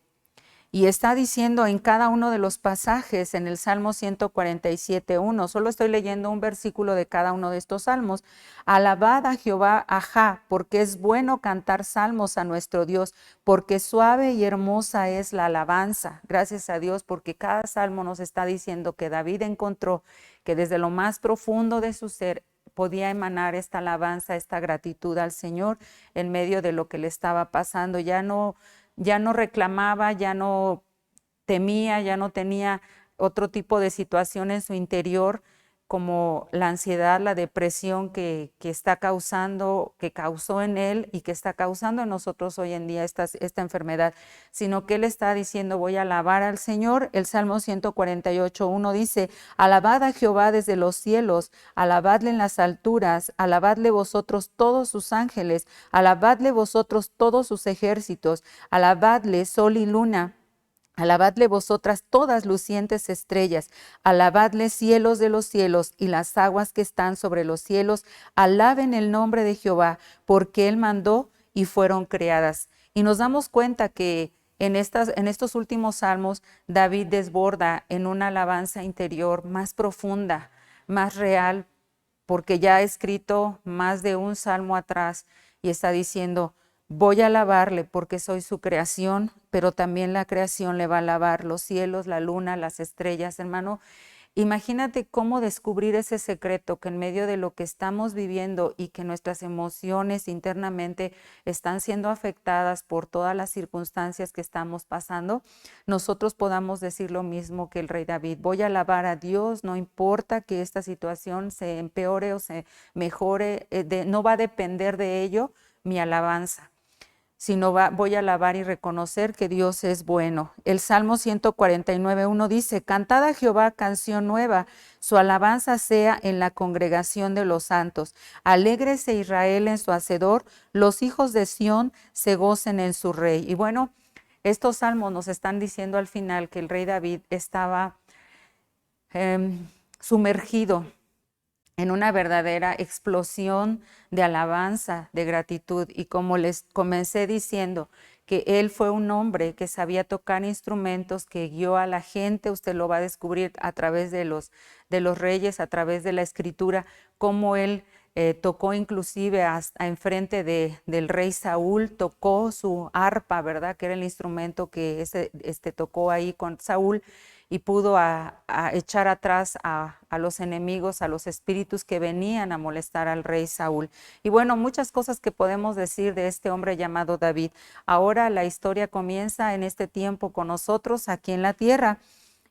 Y está diciendo en cada uno de los pasajes, en el Salmo 147:1, solo estoy leyendo un versículo de cada uno de estos salmos. Alabad a Jehová, ajá, porque es bueno cantar salmos a nuestro Dios, porque suave y hermosa es la alabanza. Gracias a Dios, porque cada salmo nos está diciendo que David encontró que desde lo más profundo de su ser podía emanar esta alabanza, esta gratitud al Señor en medio de lo que le estaba pasando. Ya no reclamaba, ya no temía, ya no tenía otro tipo de situación en su interior, como la ansiedad, la depresión que causó en él y que está causando en nosotros hoy en día esta enfermedad, sino que él está diciendo, voy a alabar al Señor. El Salmo 148:1 dice, alabad a Jehová desde los cielos, alabadle en las alturas, alabadle vosotros todos sus ángeles, alabadle vosotros todos sus ejércitos, alabadle sol y luna. Alabadle vosotras todas lucientes estrellas, alabadle cielos de los cielos y las aguas que están sobre los cielos, alaben el nombre de Jehová, porque Él mandó y fueron creadas. Y nos damos cuenta que en estos últimos salmos, David desborda en una alabanza interior más profunda, más real, porque ya ha escrito más de un salmo atrás y está diciendo, voy a alabarle porque soy su creación, pero también la creación le va a alabar, los cielos, la luna, las estrellas, hermano. Imagínate cómo descubrir ese secreto que en medio de lo que estamos viviendo y que nuestras emociones internamente están siendo afectadas por todas las circunstancias que estamos pasando, nosotros podamos decir lo mismo que el rey David. Voy a alabar a Dios, no importa que esta situación se empeore o se mejore, no va a depender de ello mi alabanza, sino voy a alabar y reconocer que Dios es bueno. El Salmo 149:1 dice, cantad a Jehová canción nueva, su alabanza sea en la congregación de los santos. Alégrese Israel en su hacedor, los hijos de Sión se gocen en su rey. Y bueno, estos salmos nos están diciendo al final que el rey David estaba sumergido en una verdadera explosión de alabanza, de gratitud. Y como les comencé diciendo, que él fue un hombre que sabía tocar instrumentos, que guió a la gente, usted lo va a descubrir a través de los reyes, a través de la escritura, cómo él tocó inclusive hasta enfrente del rey Saúl, tocó su arpa, ¿verdad? Que era el instrumento que tocó ahí con Saúl, y pudo a echar atrás a los enemigos, a los espíritus que venían a molestar al rey Saúl. Y bueno, muchas cosas que podemos decir de este hombre llamado David. Ahora la historia comienza en este tiempo con nosotros aquí en la tierra.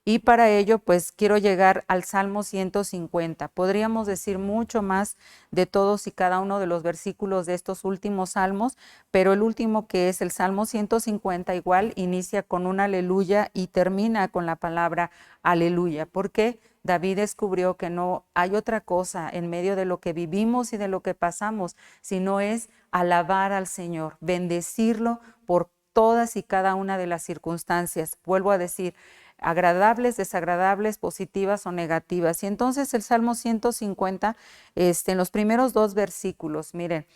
Y para ello, pues quiero llegar al Salmo 150. Podríamos decir mucho más de todos y cada uno de los versículos de estos últimos salmos, pero el último, que es el Salmo 150, igual inicia con un aleluya y termina con la palabra aleluya, porque David descubrió que no hay otra cosa en medio de lo que vivimos y de lo que pasamos, sino es alabar al Señor, bendecirlo por todas y cada una de las circunstancias. Vuelvo a decir, agradables, desagradables, positivas o negativas. Y entonces el Salmo 150, en los primeros 2 versículos, miren,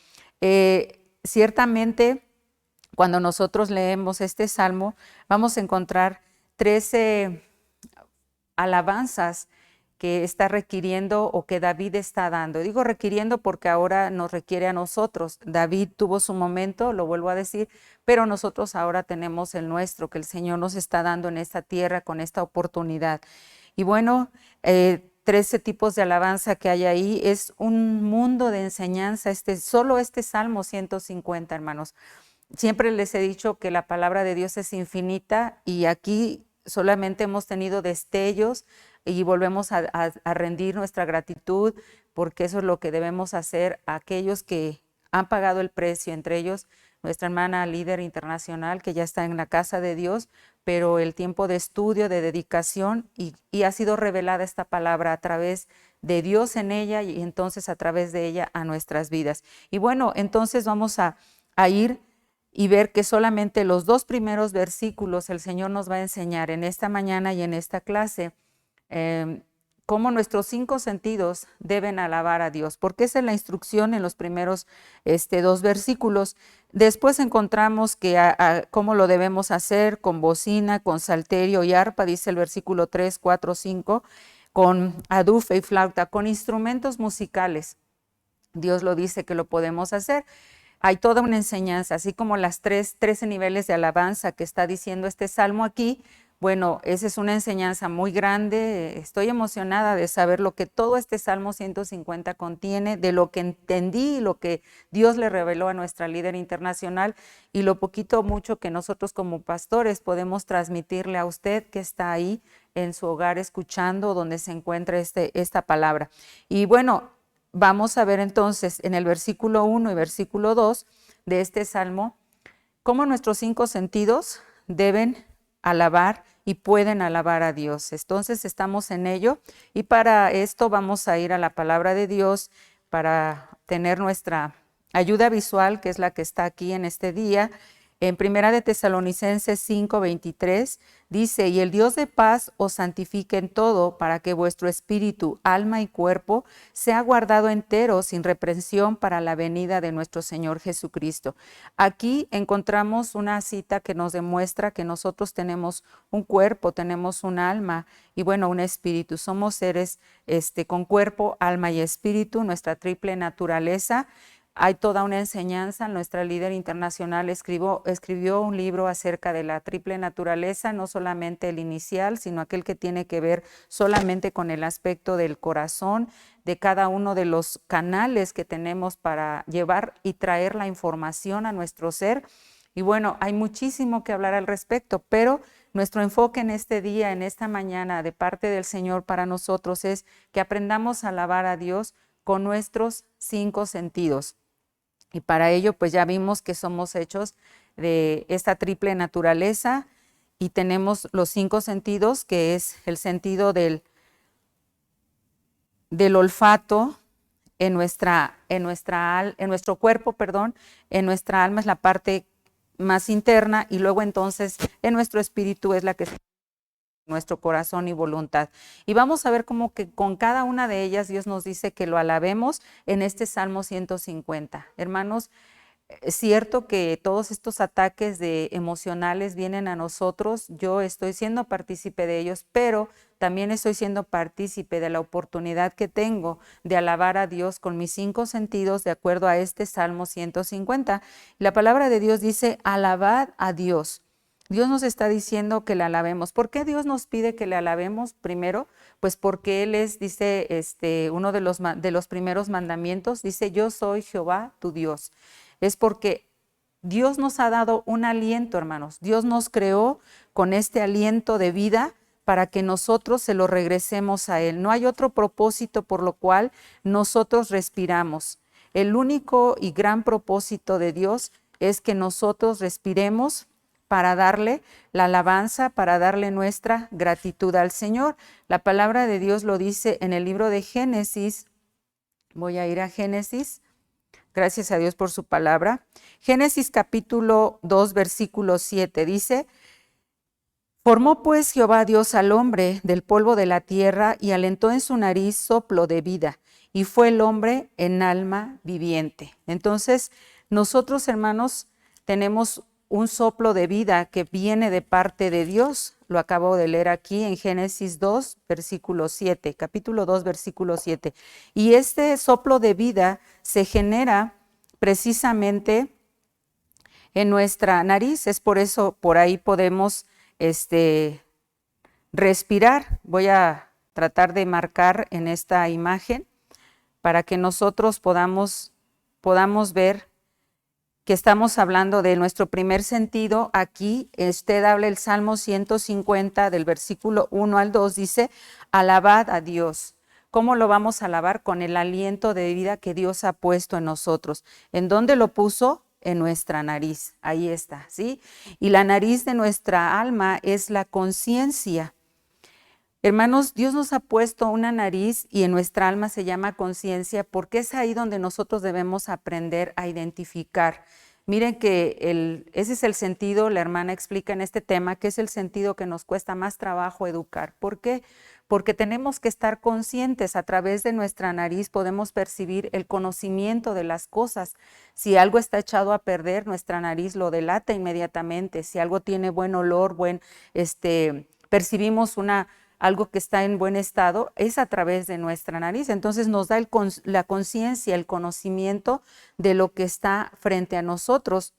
ciertamente cuando nosotros leemos este Salmo, vamos a encontrar 13 alabanzas que está requiriendo o que David está dando. Digo requiriendo porque ahora nos requiere a nosotros. David tuvo su momento, lo vuelvo a decir, pero nosotros ahora tenemos el nuestro, que el Señor nos está dando en esta tierra con esta oportunidad. Y bueno, 13 tipos de alabanza que hay ahí, es un mundo de enseñanza, solo este Salmo 150, hermanos. Siempre les he dicho que la palabra de Dios es infinita y aquí solamente hemos tenido destellos y volvemos a rendir nuestra gratitud, porque eso es lo que debemos hacer a aquellos que han pagado el precio, entre ellos nuestra hermana líder internacional que ya está en la casa de Dios, pero el tiempo de estudio, de dedicación, y ha sido revelada esta palabra a través de Dios en ella y entonces a través de ella a nuestras vidas. Y bueno, entonces vamos a ir y ver que solamente los 2 primeros versículos el Señor nos va a enseñar en esta mañana y en esta clase, cómo nuestros 5 sentidos deben alabar a Dios, porque esa es la instrucción en los primeros 2 versículos. Después encontramos que cómo lo debemos hacer con bocina, con salterio y arpa, dice el versículo 3, 4, 5, con adufe y flauta, con instrumentos musicales. Dios lo dice que lo podemos hacer. Hay toda una enseñanza, así como las 13 niveles de alabanza que está diciendo este salmo aquí. Bueno, esa es una enseñanza muy grande. Estoy emocionada de saber lo que todo este Salmo 150 contiene, de lo que entendí, lo que Dios le reveló a nuestra líder internacional y lo poquito o mucho que nosotros como pastores podemos transmitirle a usted que está ahí en su hogar escuchando donde se encuentra esta palabra. Y bueno, vamos a ver entonces en el versículo 1 y versículo 2 de este Salmo cómo nuestros 5 sentidos deben alabar y pueden alabar a Dios. Entonces estamos en ello y para esto vamos a ir a la palabra de Dios para tener nuestra ayuda visual, que es la que está aquí en este día. En Primera de Tesalonicenses 5:23 dice, y el Dios de paz os santifique en todo, para que vuestro espíritu, alma y cuerpo sea guardado entero, sin reprensión, para la venida de nuestro Señor Jesucristo. Aquí encontramos una cita que nos demuestra que nosotros tenemos un cuerpo, tenemos un alma y bueno, un espíritu. Somos seres con cuerpo, alma y espíritu, nuestra triple naturaleza. Hay toda una enseñanza. Nuestra líder internacional escribió un libro acerca de la triple naturaleza, no solamente el inicial, sino aquel que tiene que ver solamente con el aspecto del corazón, de cada uno de los canales que tenemos para llevar y traer la información a nuestro ser. Y bueno, hay muchísimo que hablar al respecto, pero nuestro enfoque en este día, en esta mañana, de parte del Señor para nosotros es que aprendamos a alabar a Dios con nuestros 5 sentidos. Y para ello, pues ya vimos que somos hechos de esta triple naturaleza y tenemos los 5 sentidos, que es el sentido del olfato en nuestro cuerpo, en nuestra alma es la parte más interna y luego entonces en nuestro espíritu es la que nuestro corazón y voluntad. Y vamos a ver cómo que con cada una de ellas Dios nos dice que lo alabemos en este Salmo 150. Hermanos, es cierto que todos estos ataques emocionales vienen a nosotros, yo estoy siendo partícipe de ellos, pero también estoy siendo partícipe de la oportunidad que tengo de alabar a Dios con mis 5 sentidos de acuerdo a este Salmo 150. La palabra de Dios dice, alabad a Dios. Dios nos está diciendo que le alabemos. ¿Por qué Dios nos pide que le alabemos primero? Pues porque Él es, dice, uno de los primeros mandamientos, dice, yo soy Jehová tu Dios. Es porque Dios nos ha dado un aliento, hermanos. Dios nos creó con este aliento de vida para que nosotros se lo regresemos a Él. No hay otro propósito por lo cual nosotros respiramos. El único y gran propósito de Dios es que nosotros respiremos para darle la alabanza, para darle nuestra gratitud al Señor. La palabra de Dios lo dice en el libro de Génesis. Voy a ir a Génesis. Gracias a Dios por su palabra. Génesis capítulo 2, versículo 7 dice, formó pues Jehová Dios al hombre del polvo de la tierra y alentó en su nariz soplo de vida y fue el hombre en alma viviente. Entonces, nosotros, hermanos, tenemos un soplo de vida que viene de parte de Dios. Lo acabo de leer aquí en Génesis 2, versículo 7, capítulo 2, versículo 7. Y este soplo de vida se genera precisamente en nuestra nariz. Es por eso, por ahí podemos respirar. Voy a tratar de marcar en esta imagen para que nosotros podamos ver que estamos hablando de nuestro primer sentido. Aquí usted habla el Salmo 150 del versículo 1 al 2, dice, alabad a Dios. ¿Cómo lo vamos a alabar? Con el aliento de vida que Dios ha puesto en nosotros. ¿En dónde lo puso? En nuestra nariz. Ahí está, ¿sí? Y la nariz de nuestra alma es la conciencia. Hermanos, Dios nos ha puesto una nariz y en nuestra alma se llama conciencia porque es ahí donde nosotros debemos aprender a identificar. Miren que ese es el sentido, la hermana explica en este tema, que es el sentido que nos cuesta más trabajo educar. ¿Por qué? porque tenemos que estar conscientes. A través de nuestra nariz podemos percibir el conocimiento de las cosas. Si algo está echado a perder, nuestra nariz lo delata inmediatamente. Si algo tiene buen olor, percibimos algo que está en buen estado, es a través de nuestra nariz. Entonces nos da la conciencia, el conocimiento de lo que está frente a nosotros.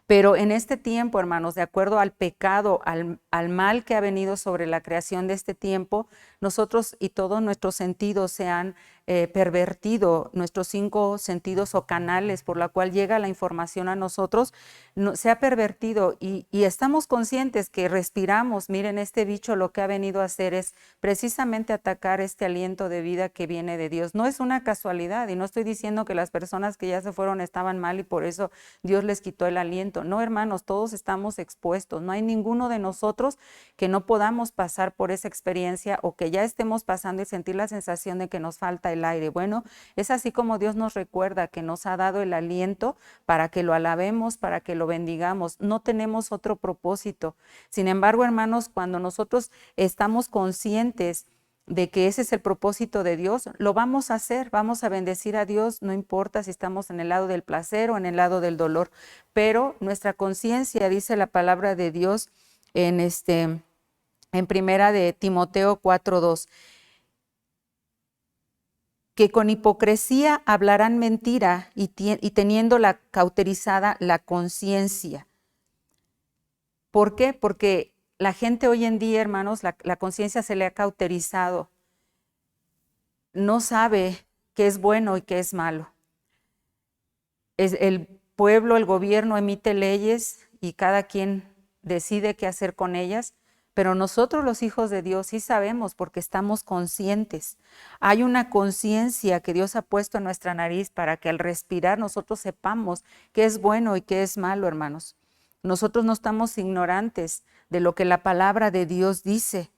Pero en este tiempo, hermanos, de acuerdo al pecado, al mal que ha venido sobre la creación de este tiempo, nosotros y todos nuestros sentidos se han pervertido, nuestros 5 sentidos o canales por la cual llega la información a nosotros, se ha pervertido y estamos conscientes que respiramos. Miren, este bicho lo que ha venido a hacer es precisamente atacar este aliento de vida que viene de Dios. No es una casualidad, y no estoy diciendo que las personas que ya se fueron estaban mal y por eso Dios les quitó el aliento. No, hermanos, todos estamos expuestos. No hay ninguno de nosotros que no podamos pasar por esa experiencia o que ya estemos pasando y sentir la sensación de que nos falta el aire. Bueno, es así como Dios nos recuerda que nos ha dado el aliento para que lo alabemos, para que lo bendigamos. No tenemos otro propósito. Sin embargo, hermanos, cuando nosotros estamos conscientes de que ese es el propósito de Dios, lo vamos a hacer, vamos a bendecir a Dios, no importa si estamos en el lado del placer o en el lado del dolor, pero nuestra conciencia, dice la palabra de Dios en primera de Timoteo 4:2, que con hipocresía hablarán mentira y teniendo cauterizada la conciencia. ¿Por qué? Porque la gente hoy en día, hermanos, la conciencia se le ha cauterizado. No sabe qué es bueno y qué es malo. El pueblo, el gobierno emite leyes y cada quien decide qué hacer con ellas, pero nosotros los hijos de Dios sí sabemos porque estamos conscientes. Hay una conciencia que Dios ha puesto en nuestra nariz para que al respirar nosotros sepamos qué es bueno y qué es malo, hermanos. Nosotros no estamos ignorantes de lo que la palabra de Dios dice.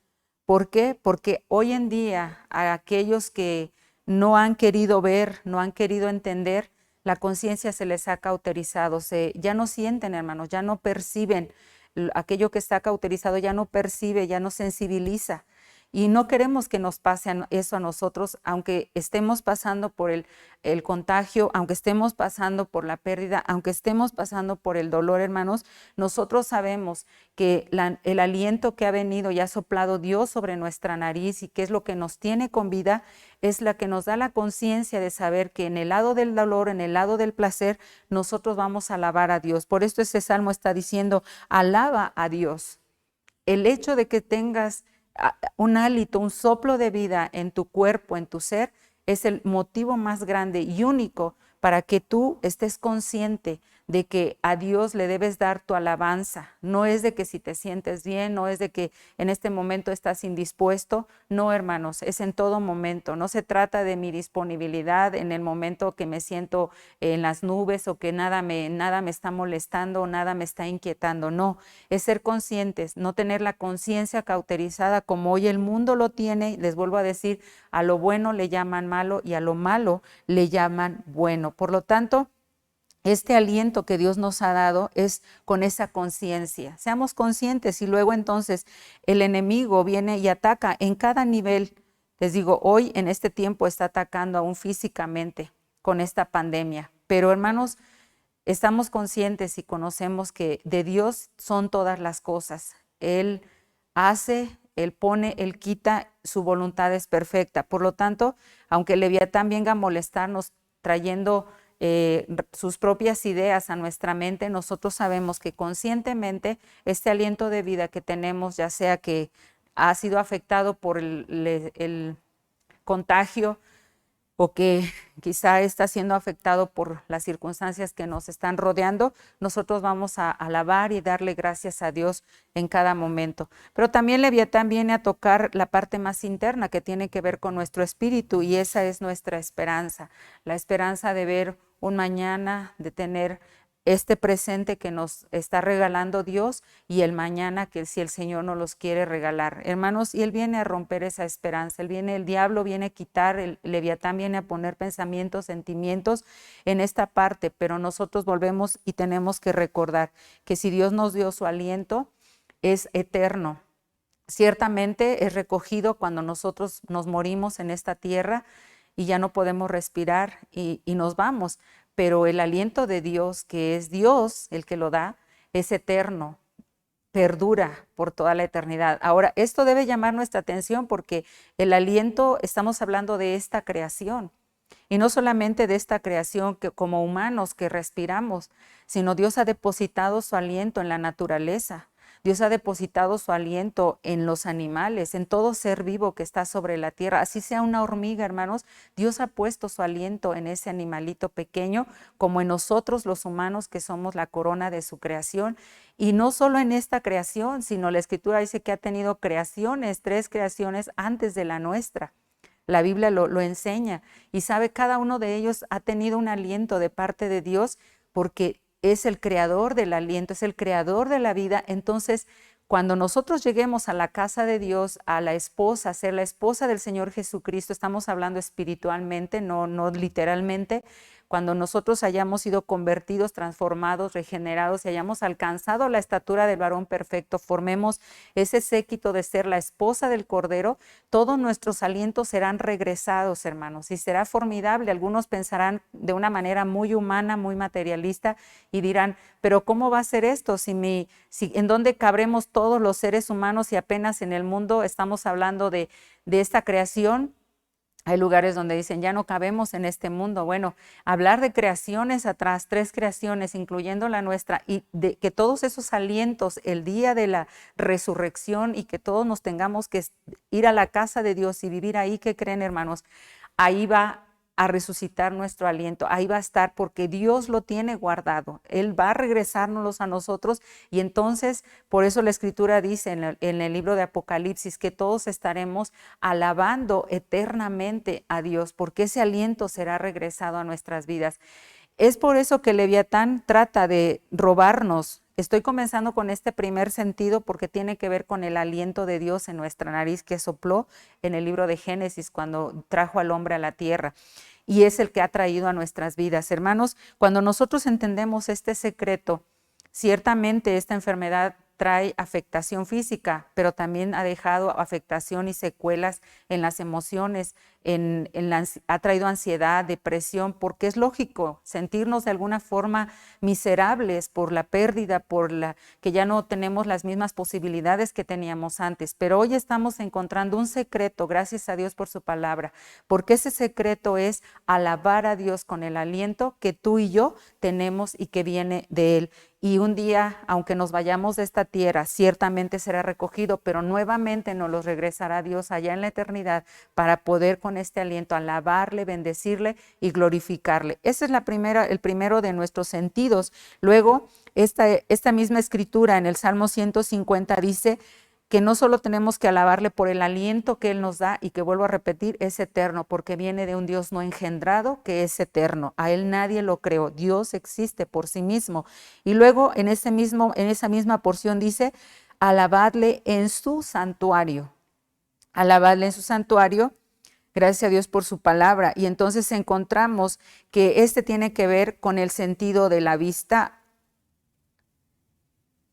¿Por qué? Porque hoy en día a aquellos que no han querido ver, no han querido entender, la conciencia se les ha cauterizado. Ya no sienten, hermanos, ya no perciben. Aquello que está cauterizado ya no percibe, ya no sensibiliza. Y no queremos que nos pase eso a nosotros, aunque estemos pasando por el contagio, aunque estemos pasando por la pérdida, aunque estemos pasando por el dolor, hermanos. Nosotros sabemos que el aliento que ha venido y ha soplado Dios sobre nuestra nariz y que es lo que nos tiene con vida, es la que nos da la conciencia de saber que en el lado del dolor, en el lado del placer, nosotros vamos a alabar a Dios. Por esto este salmo está diciendo, alaba a Dios. El hecho de que tengas un hálito, un soplo de vida en tu cuerpo, en tu ser, es el motivo más grande y único para que tú estés consciente de que a Dios le debes dar tu alabanza. No es de que si te sientes bien, no es de que en este momento estás indispuesto. No, hermanos, es en todo momento. No se trata de mi disponibilidad en el momento que me siento en las nubes o que nada me está molestando o nada me está inquietando. No, es ser conscientes, no tener la conciencia cauterizada como hoy el mundo lo tiene. Les vuelvo a decir, a lo bueno le llaman malo y a lo malo le llaman bueno. Por lo tanto, este aliento que Dios nos ha dado es con esa conciencia. Seamos conscientes y luego entonces el enemigo viene y ataca en cada nivel. Les digo, hoy en este tiempo está atacando aún físicamente con esta pandemia. Pero hermanos, estamos conscientes y conocemos que de Dios son todas las cosas. Él hace, Él pone, Él quita, su voluntad es perfecta. Por lo tanto, aunque el Leviatán venga a molestarnos trayendo sus propias ideas a nuestra mente, nosotros sabemos que conscientemente este aliento de vida que tenemos, ya sea que ha sido afectado por el contagio o que quizá está siendo afectado por las circunstancias que nos están rodeando, nosotros vamos a alabar y darle gracias a Dios en cada momento. Pero también Leviatán viene a tocar la parte más interna que tiene que ver con nuestro espíritu y esa es nuestra esperanza, la esperanza de ver un mañana, de tener este presente que nos está regalando Dios y el mañana que si el Señor nos los quiere regalar. Hermanos, y Él viene a romper esa esperanza, el diablo viene a quitar, el Leviatán viene a poner pensamientos, sentimientos en esta parte, pero nosotros volvemos y tenemos que recordar que si Dios nos dio su aliento, es eterno. ciertamente es recogido cuando nosotros nos morimos en esta tierra y ya no podemos respirar y nos vamos. Pero el aliento de Dios, que es Dios el que lo da, es eterno, perdura por toda la eternidad. Ahora, esto debe llamar nuestra atención porque el aliento, estamos hablando de esta creación. Y no solamente de esta creación que como humanos que respiramos, sino Dios ha depositado su aliento en la naturaleza. Dios ha depositado su aliento en los animales, en todo ser vivo que está sobre la tierra. Así sea una hormiga, hermanos, Dios ha puesto su aliento en ese animalito pequeño, como en nosotros los humanos que somos la corona de su creación. Y no solo en esta creación, sino la Escritura dice que ha tenido creaciones, 3 creaciones antes de la nuestra. La Biblia lo enseña y sabe, cada uno de ellos ha tenido un aliento de parte de Dios porque es el creador del aliento, es el creador de la vida. Entonces, cuando nosotros lleguemos a la casa de Dios, a la esposa, a ser la esposa del Señor Jesucristo, estamos hablando espiritualmente, no literalmente. Cuando nosotros hayamos sido convertidos, transformados, regenerados y hayamos alcanzado la estatura del varón perfecto, formemos ese séquito de ser la esposa del Cordero, todos nuestros alientos serán regresados, hermanos, y será formidable. Algunos pensarán de una manera muy humana, muy materialista y dirán, pero ¿cómo va a ser esto? ¿En dónde cabremos todos los seres humanos y apenas en el mundo estamos hablando de esta creación? Hay lugares donde dicen, ya no cabemos en este mundo. Bueno, hablar de creaciones atrás, 3 creaciones, incluyendo la nuestra, y de que todos esos alientos, el día de la resurrección y que todos nos tengamos que ir a la casa de Dios y vivir ahí, ¿qué creen, hermanos? Ahí va a resucitar nuestro aliento, ahí va a estar porque Dios lo tiene guardado, Él va a regresárnoslos a nosotros y entonces por eso la Escritura dice en el libro de Apocalipsis que todos estaremos alabando eternamente a Dios porque ese aliento será regresado a nuestras vidas. Es por eso que Leviatán trata de robarnos. Estoy comenzando con este primer sentido porque tiene que ver con el aliento de Dios en nuestra nariz que sopló en el libro de Génesis cuando trajo al hombre a la tierra. Y es el que ha traído a nuestras vidas. Hermanos, cuando nosotros entendemos este secreto, ciertamente esta enfermedad trae afectación física, pero también ha dejado afectación y secuelas en las emociones, ha traído ansiedad, depresión, porque es lógico sentirnos de alguna forma miserables por la pérdida, que ya no tenemos las mismas posibilidades que teníamos antes. Pero hoy estamos encontrando un secreto, gracias a Dios por su palabra, porque ese secreto es alabar a Dios con el aliento que tú y yo tenemos y que viene de Él. Y un día, aunque nos vayamos de esta tierra, ciertamente será recogido, pero nuevamente nos los regresará Dios allá en la eternidad para poder con este aliento alabarle, bendecirle y glorificarle. Ese es el primero de nuestros sentidos. Luego, esta misma escritura en el Salmo 150 dice que no solo tenemos que alabarle por el aliento que Él nos da y que vuelvo a repetir, es eterno, porque viene de un Dios no engendrado que es eterno. A Él nadie lo creó, Dios existe por sí mismo. Y luego en esa misma porción dice, alabadle en su santuario. Alabadle en su santuario, gracias a Dios por su palabra. Y entonces encontramos que tiene que ver con el sentido de la vista.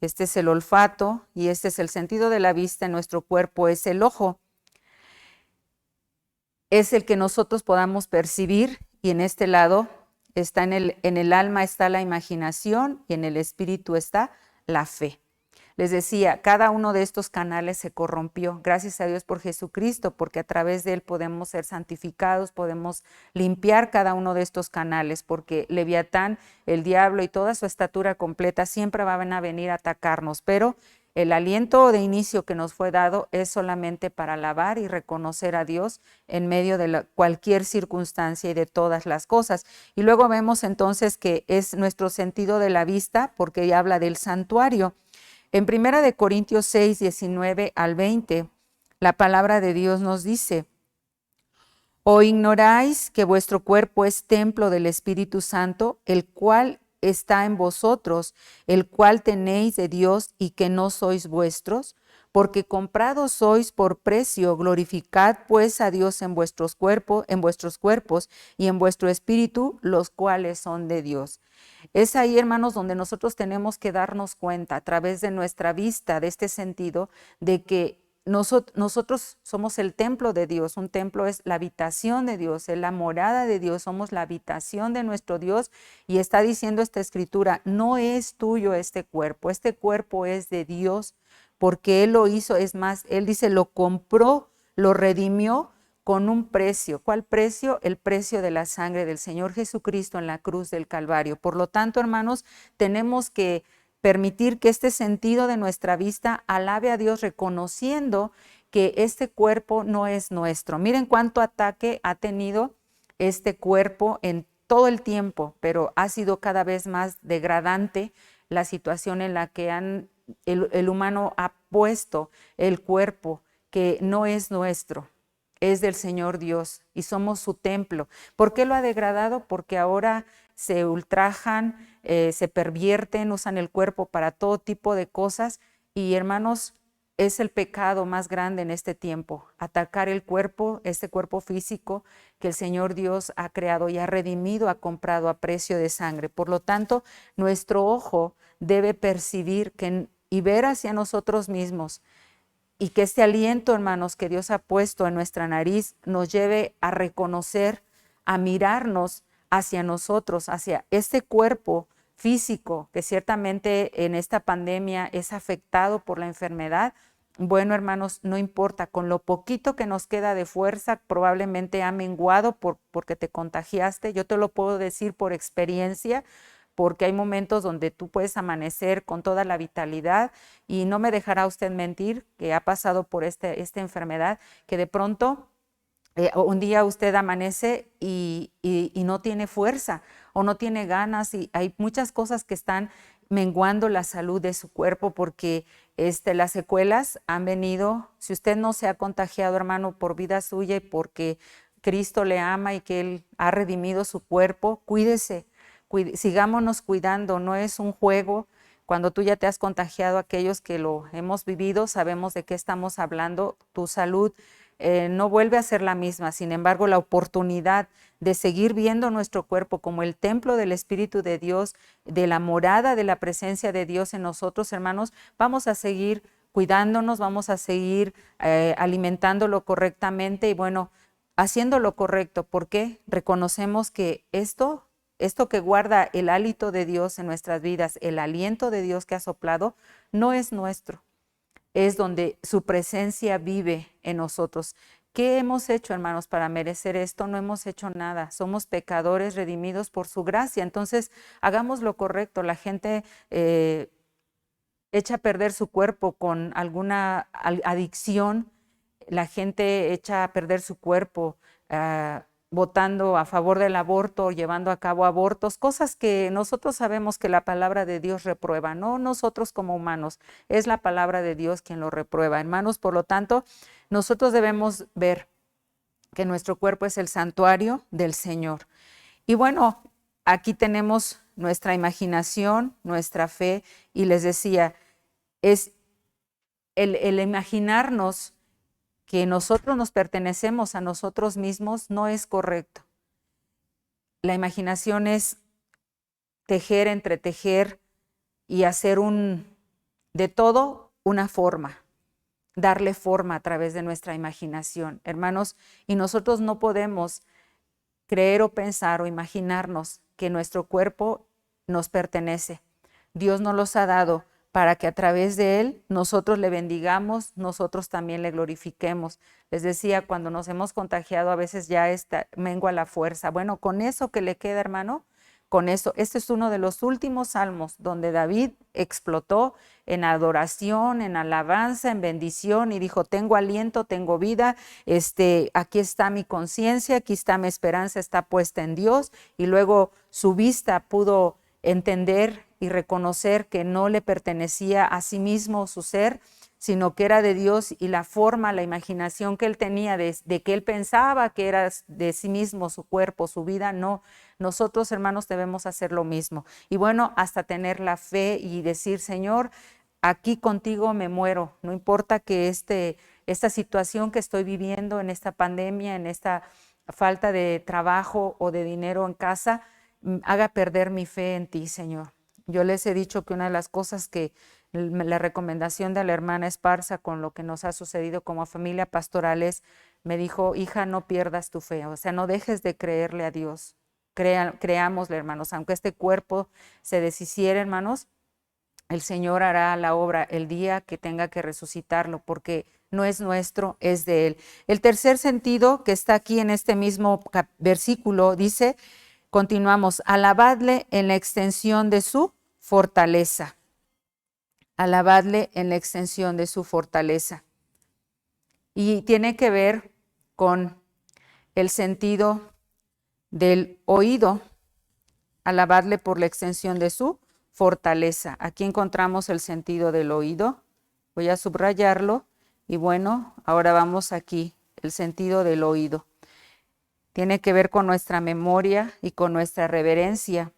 Este es el olfato y este es el sentido de la vista en nuestro cuerpo, es el ojo. Es el que nosotros podamos percibir y en este lado está en el alma está la imaginación y en el espíritu está la fe. Les decía, cada uno de estos canales se corrompió. Gracias a Dios por Jesucristo, porque a través de Él podemos ser santificados, podemos limpiar cada uno de estos canales, porque Leviatán, el diablo y toda su estatura completa siempre van a venir a atacarnos, pero el aliento de inicio que nos fue dado es solamente para alabar y reconocer a Dios en medio de cualquier circunstancia y de todas las cosas. Y luego vemos entonces que es nuestro sentido de la vista, porque habla del santuario. En 1 Corintios 6, 19 al 20, la palabra de Dios nos dice, ¿o ignoráis que vuestro cuerpo es templo del Espíritu Santo, el cual está en vosotros, el cual tenéis de Dios y que no sois vuestros? Porque comprados sois por precio, glorificad pues a Dios en vuestros cuerpos y en vuestro espíritu, los cuales son de Dios. Es ahí, hermanos, donde nosotros tenemos que darnos cuenta a través de nuestra vista, de este sentido, de que nosotros somos el templo de Dios. Un templo es la habitación de Dios, es la morada de Dios, somos la habitación de nuestro Dios. Y está diciendo esta escritura, no es tuyo este cuerpo es de Dios, porque Él lo hizo. Es más, Él dice, lo compró, lo redimió con un precio. ¿Cuál precio? El precio de la sangre del Señor Jesucristo en la cruz del Calvario. Por lo tanto, hermanos, tenemos que permitir que este sentido de nuestra vista alabe a Dios, reconociendo que este cuerpo no es nuestro. Miren cuánto ataque ha tenido este cuerpo en todo el tiempo, pero ha sido cada vez más degradante la situación en la que el humano ha puesto el cuerpo, que no es nuestro, es del Señor Dios y somos su templo. ¿Por qué lo ha degradado? Porque ahora se ultrajan, se pervierten, usan el cuerpo para todo tipo de cosas. Y hermanos, es el pecado más grande en este tiempo, atacar el cuerpo, este cuerpo físico que el Señor Dios ha creado y ha redimido, ha comprado a precio de sangre. Por lo tanto, nuestro ojo debe percibir y ver hacia nosotros mismos, y que este aliento, hermanos, que Dios ha puesto en nuestra nariz nos lleve a reconocer, a mirarnos hacia nosotros, hacia este cuerpo físico que ciertamente en esta pandemia es afectado por la enfermedad. Bueno, hermanos, no importa, con lo poquito que nos queda de fuerza, probablemente ha menguado porque te contagiaste. Yo te lo puedo decir por experiencia, porque hay momentos donde tú puedes amanecer con toda la vitalidad, y no me dejará usted mentir que ha pasado por esta enfermedad, que de pronto un día usted amanece y no tiene fuerza o no tiene ganas, y hay muchas cosas que están menguando la salud de su cuerpo, porque las secuelas han venido. Si usted no se ha contagiado, hermano, por vida suya y porque Cristo le ama y que Él ha redimido su cuerpo, cuídese. Sigámonos cuidando, no es un juego. Cuando tú ya te has contagiado, aquellos que lo hemos vivido, sabemos de qué estamos hablando. Tu salud no vuelve a ser la misma. Sin embargo, la oportunidad de seguir viendo nuestro cuerpo como el templo del Espíritu de Dios, de la morada de la presencia de Dios en nosotros, hermanos, vamos a seguir cuidándonos, vamos a seguir alimentándolo correctamente y bueno, haciendo lo correcto. ¿Por qué? Reconocemos que esto que guarda el hálito de Dios en nuestras vidas, el aliento de Dios que ha soplado, no es nuestro, es donde su presencia vive en nosotros. ¿Qué hemos hecho, hermanos, para merecer esto? No hemos hecho nada. Somos pecadores redimidos por su gracia. Entonces, hagamos lo correcto. La gente echa a perder su cuerpo con alguna adicción. La gente echa a perder su cuerpo votando a favor del aborto, llevando a cabo abortos, cosas que nosotros sabemos que la palabra de Dios reprueba, no nosotros como humanos, es la palabra de Dios quien lo reprueba. Hermanos, por lo tanto, nosotros debemos ver que nuestro cuerpo es el santuario del Señor. Y bueno, aquí tenemos nuestra imaginación, nuestra fe, y les decía, es el imaginarnos que nosotros nos pertenecemos a nosotros mismos no es correcto. La imaginación es tejer, entretejer y hacer de todo una forma, darle forma a través de nuestra imaginación, hermanos, y nosotros no podemos creer o pensar o imaginarnos que nuestro cuerpo nos pertenece. Dios nos los ha dado para que a través de Él nosotros le bendigamos, nosotros también le glorifiquemos. Les decía, cuando nos hemos contagiado a veces ya mengua la fuerza. Bueno, con eso que le queda, hermano, con eso, este es uno de los últimos salmos donde David explotó en adoración, en alabanza, en bendición y dijo, tengo aliento, tengo vida, aquí está mi conciencia, aquí está mi esperanza, está puesta en Dios. Y luego su vista pudo entender y reconocer que no le pertenecía a sí mismo su ser, sino que era de Dios, y la forma, la imaginación que él tenía de que él pensaba que era de sí mismo, su cuerpo, su vida, no. Nosotros, hermanos, debemos hacer lo mismo. Y bueno, hasta tener la fe y decir, Señor, aquí contigo me muero. No importa que esta situación que estoy viviendo en esta pandemia, en esta falta de trabajo o de dinero en casa, haga perder mi fe en ti, Señor. Yo les he dicho que una de las cosas que la recomendación de la hermana Esparza con lo que nos ha sucedido como familia pastorales, me dijo, hija, no pierdas tu fe, o sea, no dejes de creerle a Dios. Creámosle, hermanos, aunque este cuerpo se deshiciera, hermanos, el Señor hará la obra el día que tenga que resucitarlo, porque no es nuestro, es de Él. El tercer sentido que está aquí en este mismo versículo dice, continuamos, alabadle en la extensión de su fortaleza. Alabadle en la extensión de su fortaleza. Y tiene que ver con el sentido del oído, alabadle por la extensión de su fortaleza. Aquí encontramos el sentido del oído. Voy a subrayarlo y bueno, ahora vamos aquí, el sentido del oído. Tiene que ver con nuestra memoria y con nuestra reverencia.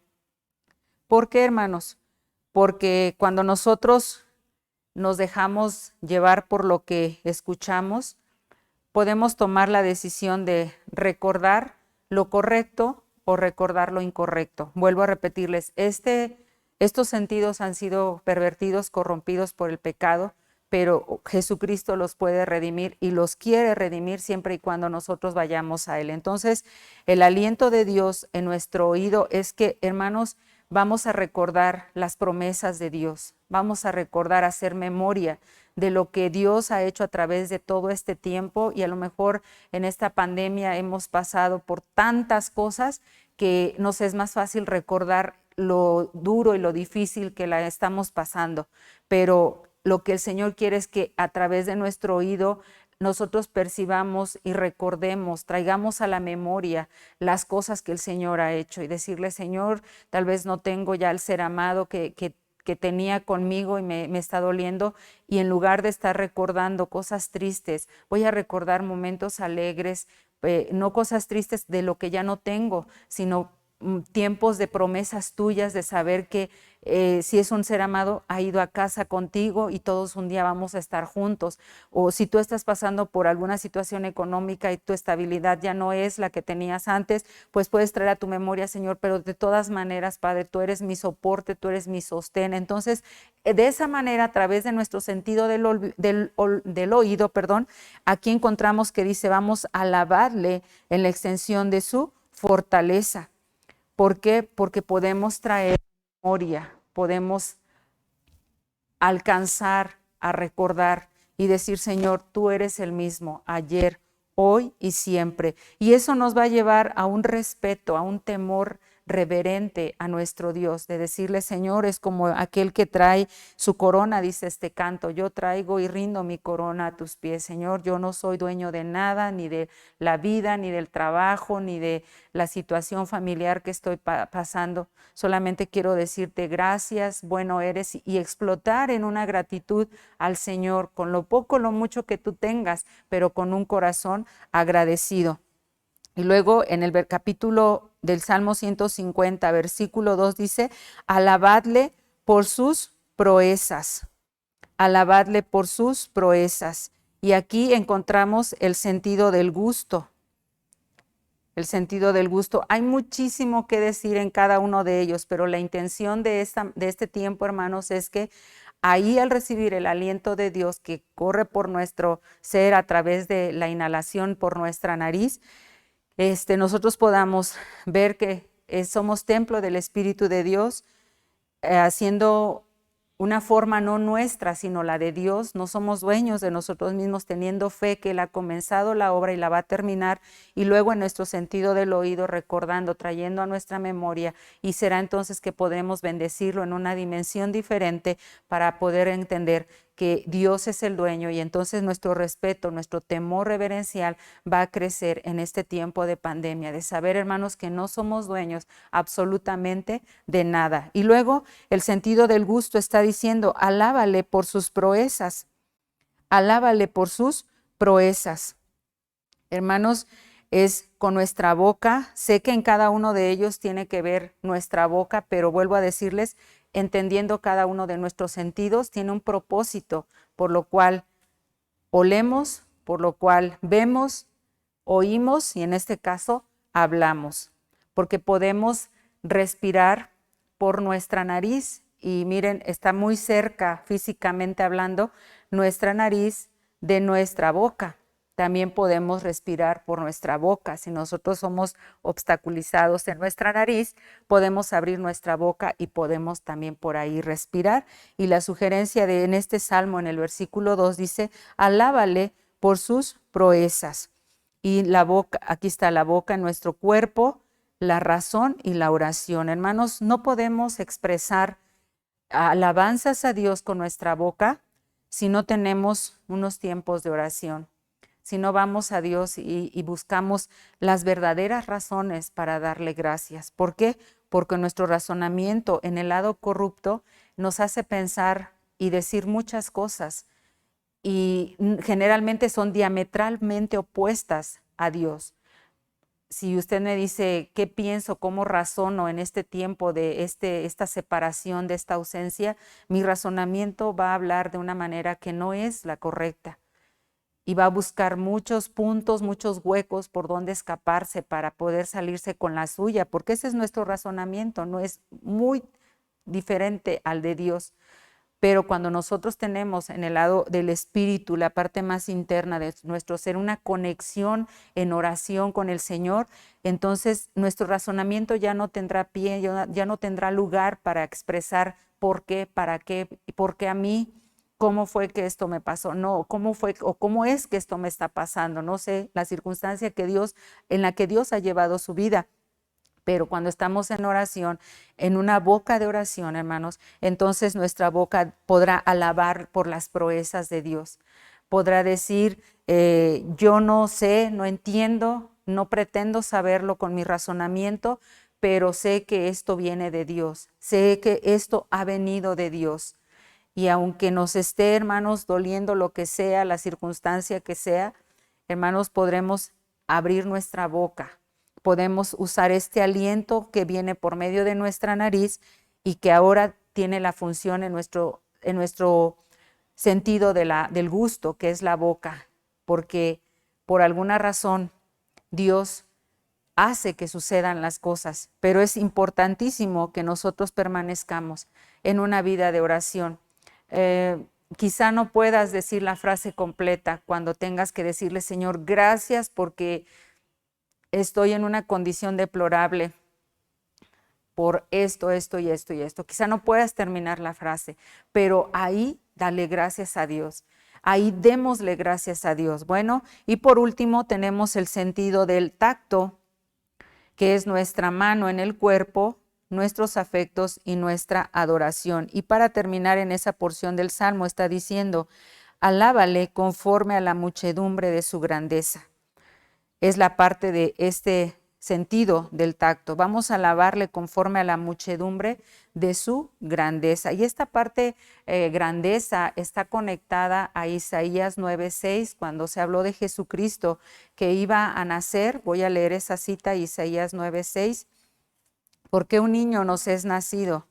¿Por qué, hermanos? Porque cuando nosotros nos dejamos llevar por lo que escuchamos, podemos tomar la decisión de recordar lo correcto o recordar lo incorrecto. Vuelvo a repetirles, estos sentidos han sido pervertidos, corrompidos por el pecado, pero Jesucristo los puede redimir y los quiere redimir siempre y cuando nosotros vayamos a Él. Entonces, el aliento de Dios en nuestro oído es que, hermanos, vamos a recordar las promesas de Dios, vamos a recordar, hacer memoria de lo que Dios ha hecho a través de todo este tiempo y a lo mejor en esta pandemia hemos pasado por tantas cosas que nos es más fácil recordar lo duro y lo difícil que la estamos pasando, pero lo que el Señor quiere es que a través de nuestro oído nosotros percibamos y recordemos, traigamos a la memoria las cosas que el Señor ha hecho y decirle, Señor, tal vez no tengo ya el ser amado que tenía conmigo y me está doliendo, y en lugar de estar recordando cosas tristes, voy a recordar momentos alegres, no cosas tristes de lo que ya no tengo, sino tiempos de promesas tuyas, de saber que si es un ser amado, ha ido a casa contigo y todos un día vamos a estar juntos. O si tú estás pasando por alguna situación económica y tu estabilidad ya no es la que tenías antes, pues puedes traer a tu memoria, Señor, pero de todas maneras, Padre, tú eres mi soporte, tú eres mi sostén. Entonces, de esa manera, a través de nuestro sentido del oído, aquí encontramos que dice, vamos a alabarle en la extensión de su fortaleza. ¿Por qué? Porque podemos traer memoria, podemos alcanzar a recordar y decir, Señor, tú eres el mismo ayer, hoy y siempre. Y eso nos va a llevar a un respeto, a un temor reverente a nuestro Dios, de decirle, Señor, es como aquel que trae su corona, dice este canto, yo traigo y rindo mi corona a tus pies, Señor, yo no soy dueño de nada, ni de la vida, ni del trabajo, ni de la situación familiar que estoy pasando, solamente quiero decirte gracias, bueno eres, y explotar en una gratitud al Señor, con lo poco, lo mucho que tú tengas, pero con un corazón agradecido. Y luego en el capítulo del Salmo 150, versículo 2 dice, alabadle por sus proezas, alabadle por sus proezas. Y aquí encontramos el sentido del gusto. El sentido del gusto. Hay muchísimo que decir en cada uno de ellos, pero la intención de este tiempo, hermanos, es que ahí al recibir el aliento de Dios que corre por nuestro ser a través de la inhalación por nuestra nariz, nosotros podamos ver que somos templo del Espíritu de Dios, haciendo una forma no nuestra, sino la de Dios. No somos dueños de nosotros mismos, teniendo fe que Él ha comenzado la obra y la va a terminar, y luego en nuestro sentido del oído, recordando, trayendo a nuestra memoria, y será entonces que podremos bendecirlo en una dimensión diferente para poder entender que Dios es el dueño, y entonces nuestro respeto, nuestro temor reverencial va a crecer en este tiempo de pandemia, de saber, hermanos, que no somos dueños absolutamente de nada. Y luego el sentido del gusto está diciendo, alábale por sus proezas, alábale por sus proezas. Hermanos, es con nuestra boca, sé que en cada uno de ellos tiene que ver nuestra boca, pero vuelvo a decirles, entendiendo cada uno de nuestros sentidos, tiene un propósito, por lo cual olemos, por lo cual vemos, oímos y en este caso hablamos, porque podemos respirar por nuestra nariz y miren, está muy cerca físicamente hablando nuestra nariz de nuestra boca. También podemos respirar por nuestra boca. Si nosotros somos obstaculizados en nuestra nariz, podemos abrir nuestra boca y podemos también por ahí respirar. Y la sugerencia en este salmo, en el versículo 2, dice, alábale por sus proezas. Y la boca, aquí está la boca en nuestro cuerpo, la razón y la oración. Hermanos, no podemos expresar alabanzas a Dios con nuestra boca si no tenemos unos tiempos de oración. Si no vamos a Dios y buscamos las verdaderas razones para darle gracias. ¿Por qué? Porque nuestro razonamiento en el lado corrupto nos hace pensar y decir muchas cosas y generalmente son diametralmente opuestas a Dios. Si usted me dice qué pienso, cómo razono en este tiempo de esta separación, de esta ausencia, mi razonamiento va a hablar de una manera que no es la correcta. Y va a buscar muchos puntos, muchos huecos por donde escaparse para poder salirse con la suya, porque ese es nuestro razonamiento, no es muy diferente al de Dios. Pero cuando nosotros tenemos en el lado del espíritu, la parte más interna de nuestro ser, una conexión en oración con el Señor, entonces nuestro razonamiento ya no tendrá pie, ya no tendrá lugar para expresar por qué, para qué, y por qué a mí. ¿Cómo fue que esto me pasó? No, ¿cómo fue o cómo es que esto me está pasando? No sé, la circunstancia en la que Dios ha llevado su vida. Pero cuando estamos en oración, en una boca de oración, hermanos, entonces nuestra boca podrá alabar por las proezas de Dios. Podrá decir, yo no sé, no entiendo, no pretendo saberlo con mi razonamiento, pero sé que esto viene de Dios. Sé que esto ha venido de Dios. Y aunque nos esté, hermanos, doliendo lo que sea, la circunstancia que sea, hermanos, podremos abrir nuestra boca. Podemos usar este aliento que viene por medio de nuestra nariz y que ahora tiene la función en nuestro sentido del gusto, que es la boca. Porque por alguna razón Dios hace que sucedan las cosas, pero es importantísimo que nosotros permanezcamos en una vida de oración. Quizá no puedas decir la frase completa cuando tengas que decirle, Señor, gracias porque estoy en una condición deplorable por esto, esto y esto y esto. Quizá no puedas terminar la frase, pero ahí dale gracias a Dios. Ahí démosle gracias a Dios. Bueno, y por último tenemos el sentido del tacto, que es nuestra mano en el cuerpo, nuestros afectos y nuestra adoración. Y para terminar en esa porción del Salmo está diciendo, alábale conforme a la muchedumbre de su grandeza. Es la parte de este sentido del tacto. Vamos a alabarle conforme a la muchedumbre de su grandeza. Y esta parte grandeza está conectada a Isaías 9:6, cuando se habló de Jesucristo que iba a nacer. Voy a leer esa cita, Isaías 9:6. Porque un niño nos es nacido,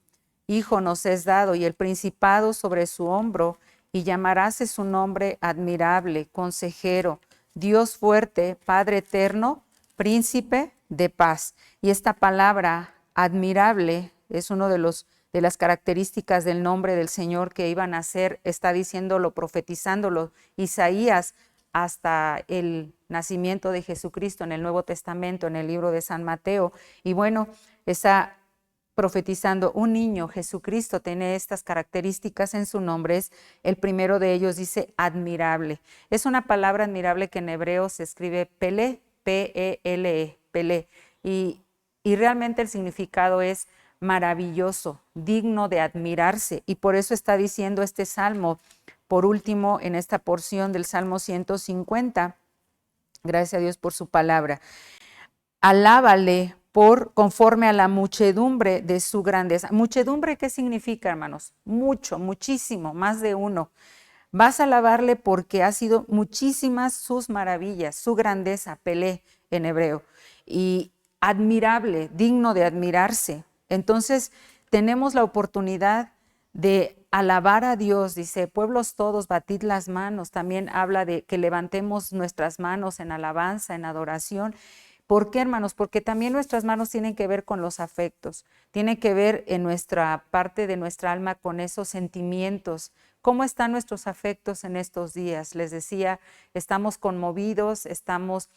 hijo nos es dado, y el principado sobre su hombro, y llamarás su nombre admirable, consejero, Dios fuerte, Padre eterno, príncipe de paz. Y esta palabra admirable es uno de las características del nombre del Señor que iba a nacer. Está diciéndolo, profetizándolo Isaías hasta el nacimiento de Jesucristo en el Nuevo Testamento, en el libro de San Mateo. Y bueno, está profetizando un niño, Jesucristo, tiene estas características en su nombre. El primero de ellos dice admirable. Es una palabra admirable que en hebreo se escribe Pelé, P-E-L-E, Pelé. Y realmente el significado es maravilloso, digno de admirarse. Y por eso está diciendo este salmo, por último, en esta porción del Salmo 150, gracias a Dios por su palabra. Alábale conforme a la muchedumbre de su grandeza. ¿Muchedumbre qué significa, hermanos? Mucho, muchísimo, más de uno. Vas a alabarle porque ha sido muchísimas sus maravillas, su grandeza, Pelé en hebreo. Y admirable, digno de admirarse. Entonces, tenemos la oportunidad de alabar a Dios. Dice, pueblos todos, batid las manos. También habla de que levantemos nuestras manos en alabanza, en adoración. ¿Por qué, hermanos? Porque también nuestras manos tienen que ver con los afectos, tienen que ver en nuestra parte de nuestra alma con esos sentimientos. ¿Cómo están nuestros afectos en estos días? Les decía, estamos conmovidos, estamos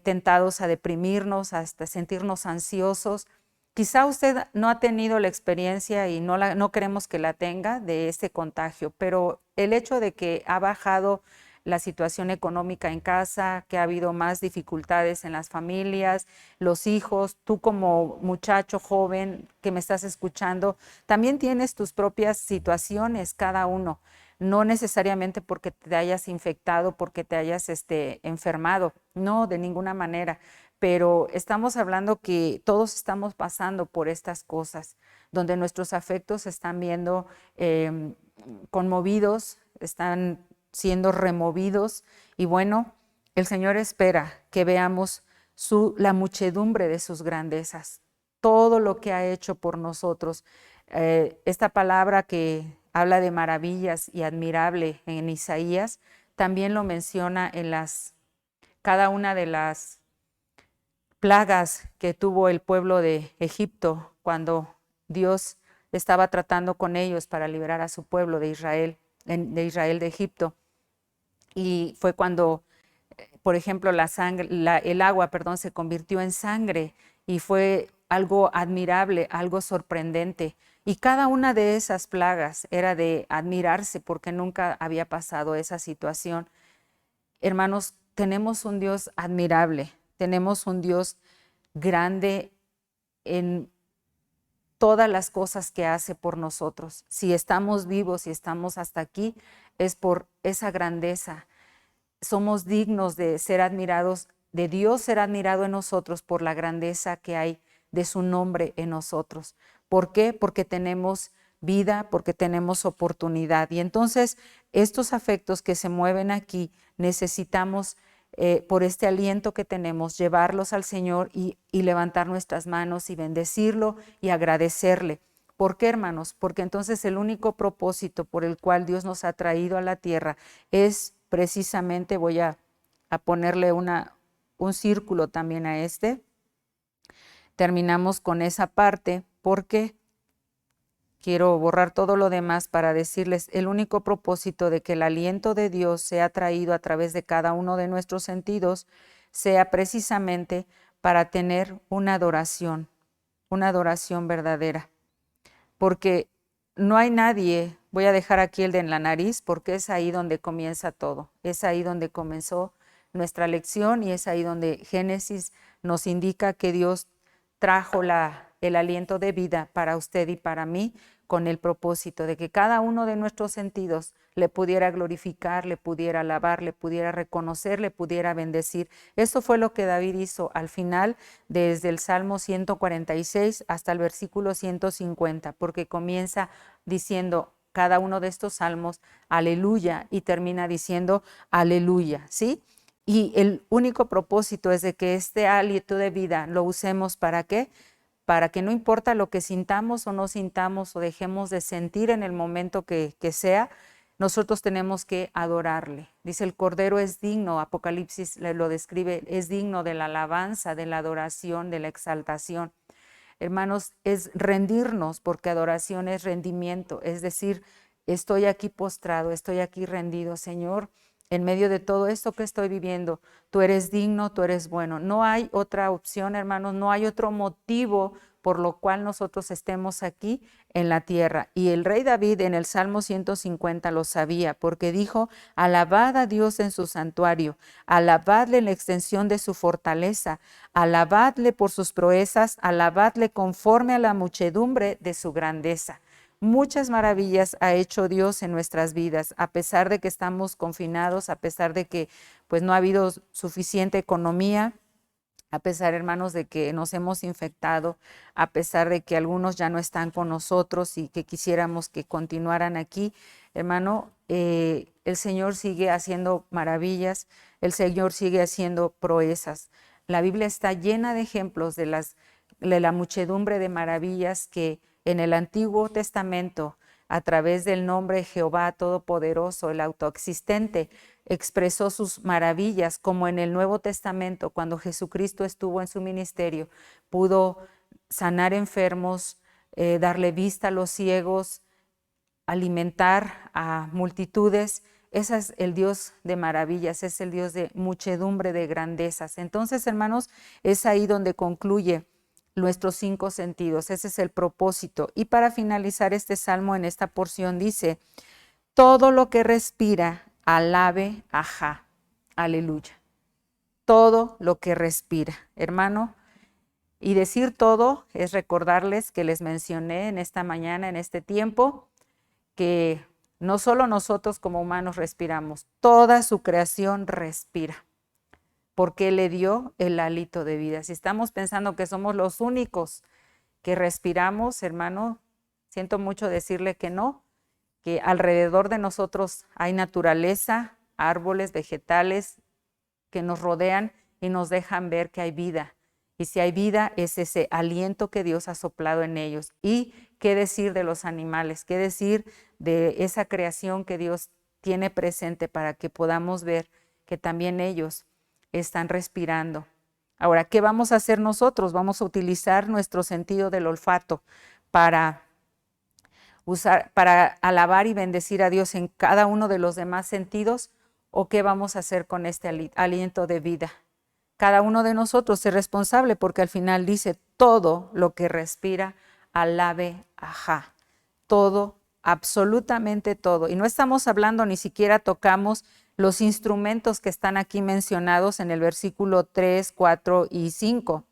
tentados a deprimirnos, hasta sentirnos ansiosos. Quizá usted no ha tenido la experiencia y no queremos que la tenga de este contagio, pero el hecho de que ha bajado la situación económica en casa, que ha habido más dificultades en las familias, los hijos, tú como muchacho joven que me estás escuchando, también tienes tus propias situaciones, cada uno, no necesariamente porque te hayas infectado, porque te hayas enfermado, no, de ninguna manera, pero estamos hablando que todos estamos pasando por estas cosas, donde nuestros afectos se están viendo conmovidos, están siendo removidos y bueno, el Señor espera que veamos la muchedumbre de sus grandezas, todo lo que ha hecho por nosotros. Esta palabra que habla de maravillas y admirable en Isaías, también lo menciona en cada una de las plagas que tuvo el pueblo de Egipto cuando Dios estaba tratando con ellos para liberar a su pueblo de Israel de Egipto. Y fue cuando, por ejemplo, el agua, perdón, se convirtió en sangre y fue algo admirable, algo sorprendente. Y cada una de esas plagas era de admirarse porque nunca había pasado esa situación. Hermanos, tenemos un Dios admirable, tenemos un Dios grande en todas las cosas que hace por nosotros. Si estamos vivos, si estamos hasta aquí, es por esa grandeza. Somos dignos de ser admirados, de Dios ser admirado en nosotros por la grandeza que hay de su nombre en nosotros. ¿Por qué? Porque tenemos vida, porque tenemos oportunidad. Y entonces estos afectos que se mueven aquí necesitamos por este aliento que tenemos, llevarlos al Señor y levantar nuestras manos y bendecirlo y agradecerle. ¿Por qué, hermanos? Porque entonces el único propósito por el cual Dios nos ha traído a la tierra es precisamente, voy a ponerle un círculo también a terminamos con esa parte porque quiero borrar todo lo demás para decirles el único propósito de que el aliento de Dios sea traído a través de cada uno de nuestros sentidos sea precisamente para tener una adoración verdadera. Porque no hay nadie, voy a dejar aquí el de en la nariz, porque es ahí donde comienza todo, es ahí donde comenzó nuestra lección y es ahí donde Génesis nos indica que Dios trajo el aliento de vida para usted y para mí con el propósito de que cada uno de nuestros sentidos le pudiera glorificar, le pudiera alabar, le pudiera reconocer, le pudiera bendecir. Eso fue lo que David hizo al final, desde el Salmo 146 hasta el versículo 150, porque comienza diciendo cada uno de estos salmos, aleluya, y termina diciendo aleluya, ¿sí? Y el único propósito es de que este aliento de vida lo usemos ¿para qué? Para que no importa lo que sintamos o no sintamos o dejemos de sentir en el momento que sea, nosotros tenemos que adorarle. Dice, el Cordero es digno, Apocalipsis lo describe, es digno de la alabanza, de la adoración, de la exaltación. Hermanos, es rendirnos, porque adoración es rendimiento, es decir, estoy aquí postrado, estoy aquí rendido, Señor, en medio de todo esto que estoy viviendo, tú eres digno, tú eres bueno. No hay otra opción, hermanos, no hay otro motivo por lo cual nosotros estemos aquí en la tierra. Y el rey David en el Salmo 150 lo sabía, porque dijo, alabad a Dios en su santuario, alabadle en la extensión de su fortaleza, alabadle por sus proezas, alabadle conforme a la muchedumbre de su grandeza. Muchas maravillas ha hecho Dios en nuestras vidas, a pesar de que estamos confinados, a pesar de que pues no ha habido suficiente economía, a pesar, hermanos, de que nos hemos infectado, a pesar de que algunos ya no están con nosotros y que quisiéramos que continuaran aquí, hermano, el Señor sigue haciendo maravillas, el Señor sigue haciendo proezas. La Biblia está llena de ejemplos de la muchedumbre de maravillas que en el Antiguo Testamento a través del nombre de Jehová Todopoderoso, el autoexistente, expresó sus maravillas, como en el Nuevo Testamento, cuando Jesucristo estuvo en su ministerio, pudo sanar enfermos, darle vista a los ciegos, alimentar a multitudes. Ese es el Dios de maravillas, es el Dios de muchedumbre de grandezas. Entonces, hermanos, es ahí donde concluye nuestros 5 sentidos. Ese es el propósito. Y para finalizar este salmo, en esta porción dice: todo lo que respira, alabe a Jah. Aleluya. Todo lo que respira, hermano. Y decir todo es recordarles que les mencioné en esta mañana, en este tiempo, que no solo nosotros como humanos respiramos, toda su creación respira, porque Él le dio el hálito de vida. Si estamos pensando que somos los únicos que respiramos, hermano, siento mucho decirle que no, que alrededor de nosotros hay naturaleza, árboles, vegetales que nos rodean y nos dejan ver que hay vida. Y si hay vida, es ese aliento que Dios ha soplado en ellos. Y qué decir de los animales, qué decir de esa creación que Dios tiene presente para que podamos ver que también ellos están respirando. Ahora, ¿qué vamos a hacer nosotros? Vamos a utilizar nuestro sentido del olfato para alabar y bendecir a Dios en cada uno de los demás sentidos, ¿o qué vamos a hacer con este aliento de vida? Cada uno de nosotros es responsable, porque al final dice: todo lo que respira, alabe a Jah. Todo, absolutamente todo. Y no estamos hablando, ni siquiera tocamos los instrumentos que están aquí mencionados en el versículo 3, 4 y 5.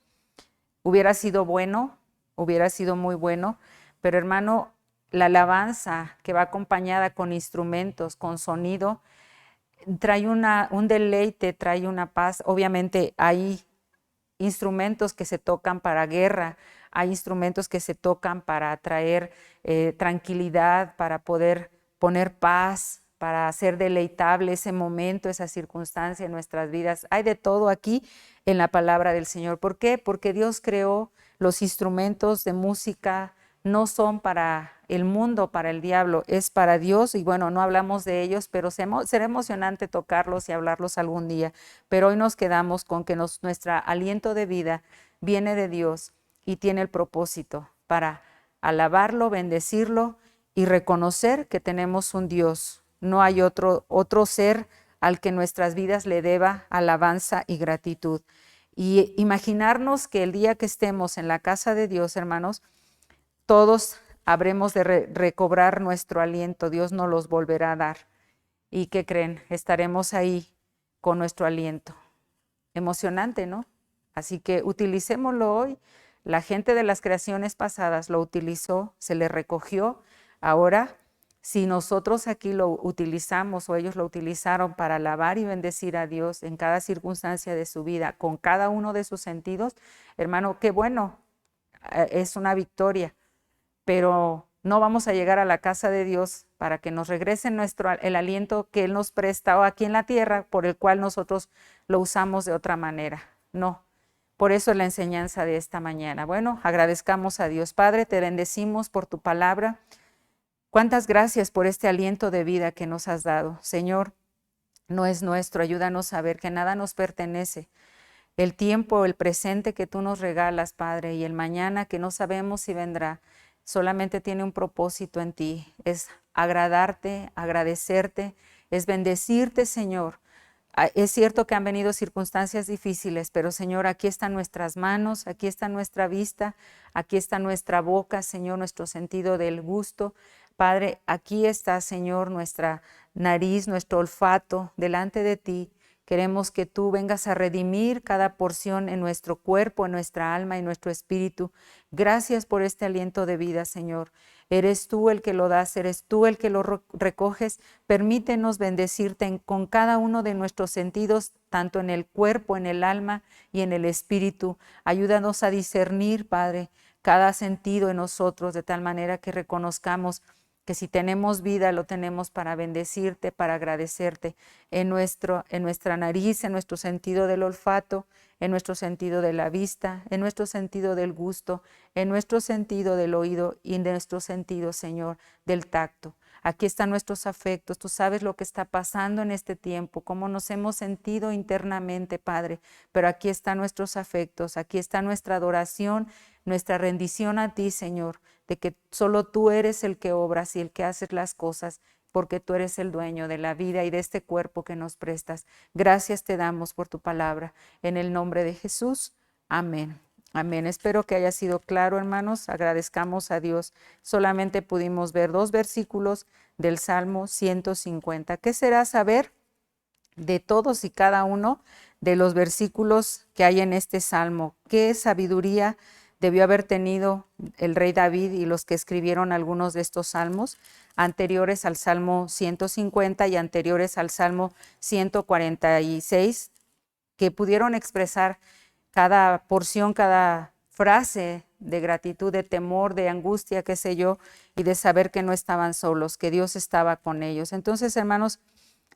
Hubiera sido bueno, hubiera sido muy bueno, pero hermano, la alabanza que va acompañada con instrumentos, con sonido, trae un deleite, trae una paz. Obviamente hay instrumentos que se tocan para guerra, hay instrumentos que se tocan para traer tranquilidad, para poder poner paz, para hacer deleitable ese momento, esa circunstancia en nuestras vidas. Hay de todo aquí en la palabra del Señor. ¿Por qué? Porque Dios creó los instrumentos de música, no son para el mundo, para el diablo, es para Dios. Y bueno, no hablamos de ellos, pero será emocionante tocarlos y hablarlos algún día. Pero hoy nos quedamos con que nuestro aliento de vida viene de Dios y tiene el propósito para alabarlo, bendecirlo y reconocer que tenemos un Dios. No hay otro ser al que nuestras vidas le deba alabanza y gratitud. Y imaginarnos que el día que estemos en la casa de Dios, hermanos, todos habremos de recobrar nuestro aliento. Dios nos los volverá a dar. ¿Y qué creen? Estaremos ahí con nuestro aliento. Emocionante, ¿no? Así que utilicémoslo hoy. La gente de las creaciones pasadas lo utilizó, se le recogió. Ahora, si nosotros aquí lo utilizamos o ellos lo utilizaron para alabar y bendecir a Dios en cada circunstancia de su vida, con cada uno de sus sentidos, hermano, qué bueno, es una victoria. Pero no vamos a llegar a la casa de Dios para que nos regrese el aliento que Él nos presta aquí en la tierra, por el cual nosotros lo usamos de otra manera. No. Por eso es la enseñanza de esta mañana. Bueno, agradezcamos a Dios. Padre, te bendecimos por tu palabra. Cuántas gracias por este aliento de vida que nos has dado. Señor, no es nuestro. Ayúdanos a ver que nada nos pertenece. El tiempo, el presente que tú nos regalas, Padre, y el mañana que no sabemos si vendrá, solamente tiene un propósito en ti, es agradarte, agradecerte, es bendecirte, Señor. Es cierto que han venido circunstancias difíciles, pero Señor, aquí están nuestras manos, aquí está nuestra vista, aquí está nuestra boca, Señor, nuestro sentido del gusto. Padre, aquí está, Señor, nuestra nariz, nuestro olfato delante de ti. Queremos que tú vengas a redimir cada porción en nuestro cuerpo, en nuestra alma y nuestro espíritu. Gracias por este aliento de vida, Señor. Eres tú el que lo das, eres tú el que lo recoges. Permítenos bendecirte con cada uno de nuestros sentidos, tanto en el cuerpo, en el alma y en el espíritu. Ayúdanos a discernir, Padre, cada sentido en nosotros, de tal manera que reconozcamos que si tenemos vida lo tenemos para bendecirte, para agradecerte en nuestra nariz, en nuestro sentido del olfato, en nuestro sentido de la vista, en nuestro sentido del gusto, en nuestro sentido del oído y en nuestro sentido, Señor, del tacto. Aquí están nuestros afectos. Tú sabes lo que está pasando en este tiempo, cómo nos hemos sentido internamente, Padre. Pero aquí están nuestros afectos, aquí está nuestra adoración, nuestra rendición a ti, Señor, de que solo tú eres el que obras y el que haces las cosas, porque tú eres el dueño de la vida y de este cuerpo que nos prestas. Gracias te damos por tu palabra. En el nombre de Jesús. Amén. Amén. Espero que haya sido claro, hermanos. Agradezcamos a Dios. Solamente pudimos ver 2 versículos del Salmo 150. ¿Qué será saber de todos y cada uno de los versículos que hay en este Salmo? ¿Qué sabiduría debió haber tenido el rey David y los que escribieron algunos de estos salmos anteriores al Salmo 150 y anteriores al Salmo 146, que pudieron expresar cada porción, cada frase de gratitud, de temor, de angustia, qué sé yo, y de saber que no estaban solos, que Dios estaba con ellos? Entonces, hermanos,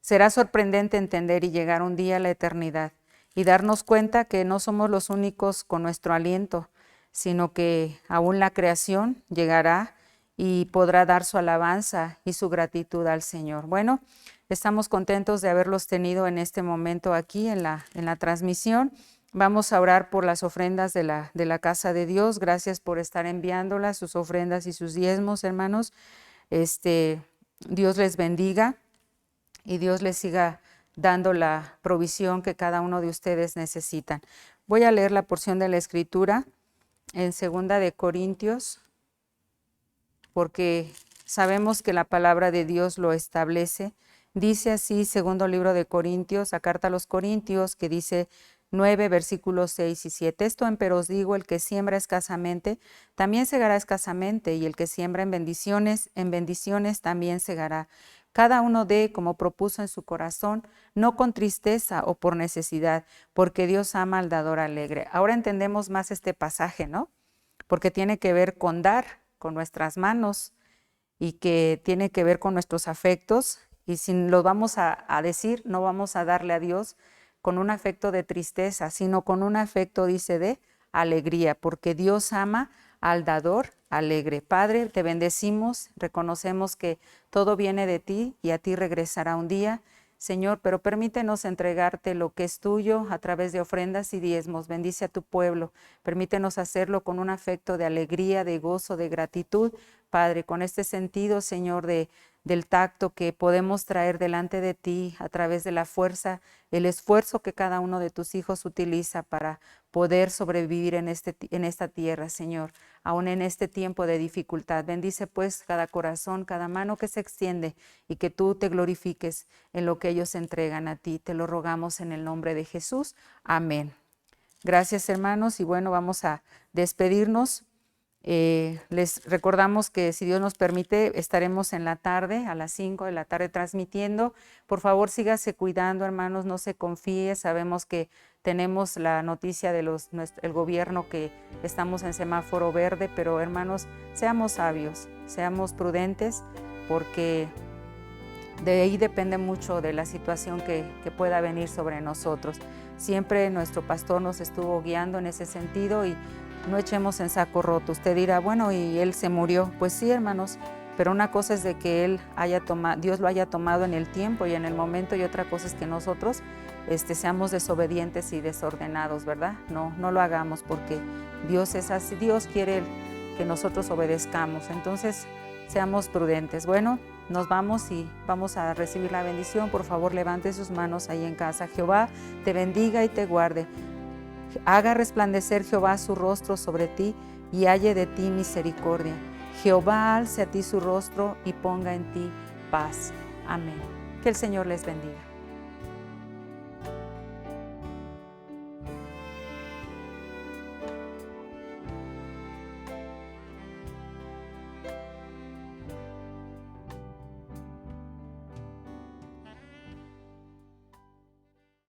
será sorprendente entender y llegar un día a la eternidad y darnos cuenta que no somos los únicos con nuestro aliento, sino que aún la creación llegará y podrá dar su alabanza y su gratitud al Señor. Bueno, estamos contentos de haberlos tenido en este momento aquí en la transmisión. Vamos a orar por las ofrendas de la casa de Dios. Gracias por estar enviándolas, sus ofrendas y sus diezmos, hermanos. Dios les bendiga y Dios les siga dando la provisión que cada uno de ustedes necesitan. Voy a leer la porción de la Escritura en 2 de Corintios, porque sabemos que la palabra de Dios lo establece. Dice así, segundo libro de Corintios, la carta a los Corintios, que dice 9, versículos 6 y 7. Esto empero os digo, el que siembra escasamente, también segará escasamente, y el que siembra en bendiciones también segará. Cada uno dé como propuso en su corazón, no con tristeza o por necesidad, porque Dios ama al dador alegre. Ahora entendemos más este pasaje, ¿no? Porque tiene que ver con dar con nuestras manos y que tiene que ver con nuestros afectos. Y si lo vamos a decir, no vamos a darle a Dios con un afecto de tristeza, sino con un afecto, dice, de alegría, porque Dios ama al dador alegre. Padre, te bendecimos, reconocemos que todo viene de ti y a ti regresará un día, Señor, pero permítenos entregarte lo que es tuyo a través de ofrendas y diezmos. Bendice a tu pueblo, permítenos hacerlo con un afecto de alegría, de gozo, de gratitud, Padre, con este sentido, Señor, del tacto que podemos traer delante de ti a través de la fuerza, el esfuerzo que cada uno de tus hijos utiliza para poder sobrevivir en esta tierra, Señor, aún en este tiempo de dificultad. Bendice pues cada corazón, cada mano que se extiende y que tú te glorifiques en lo que ellos entregan a ti. Te lo rogamos en el nombre de Jesús. Amén. Gracias, hermanos, y bueno, vamos a despedirnos. Les recordamos que si Dios nos permite estaremos en la tarde, a las 5 de la tarde transmitiendo. Por favor, sígase cuidando, hermanos, no se confíe. Sabemos que tenemos la noticia del gobierno que estamos en semáforo verde, pero hermanos, seamos sabios, seamos prudentes, porque de ahí depende mucho de la situación que pueda venir sobre nosotros. Siempre nuestro pastor nos estuvo guiando en ese sentido y no echemos en saco roto. Usted dirá, bueno, y él se murió. Pues sí, hermanos, pero una cosa es de que Dios lo haya tomado en el tiempo y en el momento, y otra cosa es que nosotros seamos desobedientes y desordenados, ¿verdad? No lo hagamos, porque Dios es así. Dios quiere que nosotros obedezcamos. Entonces, seamos prudentes. Bueno, nos vamos y vamos a recibir la bendición. Por favor, levante sus manos ahí en casa. Jehová te bendiga y te guarde. Haga resplandecer Jehová su rostro sobre ti y halle de ti misericordia. Jehová alce a ti su rostro y ponga en ti paz. Amén. Que el Señor les bendiga.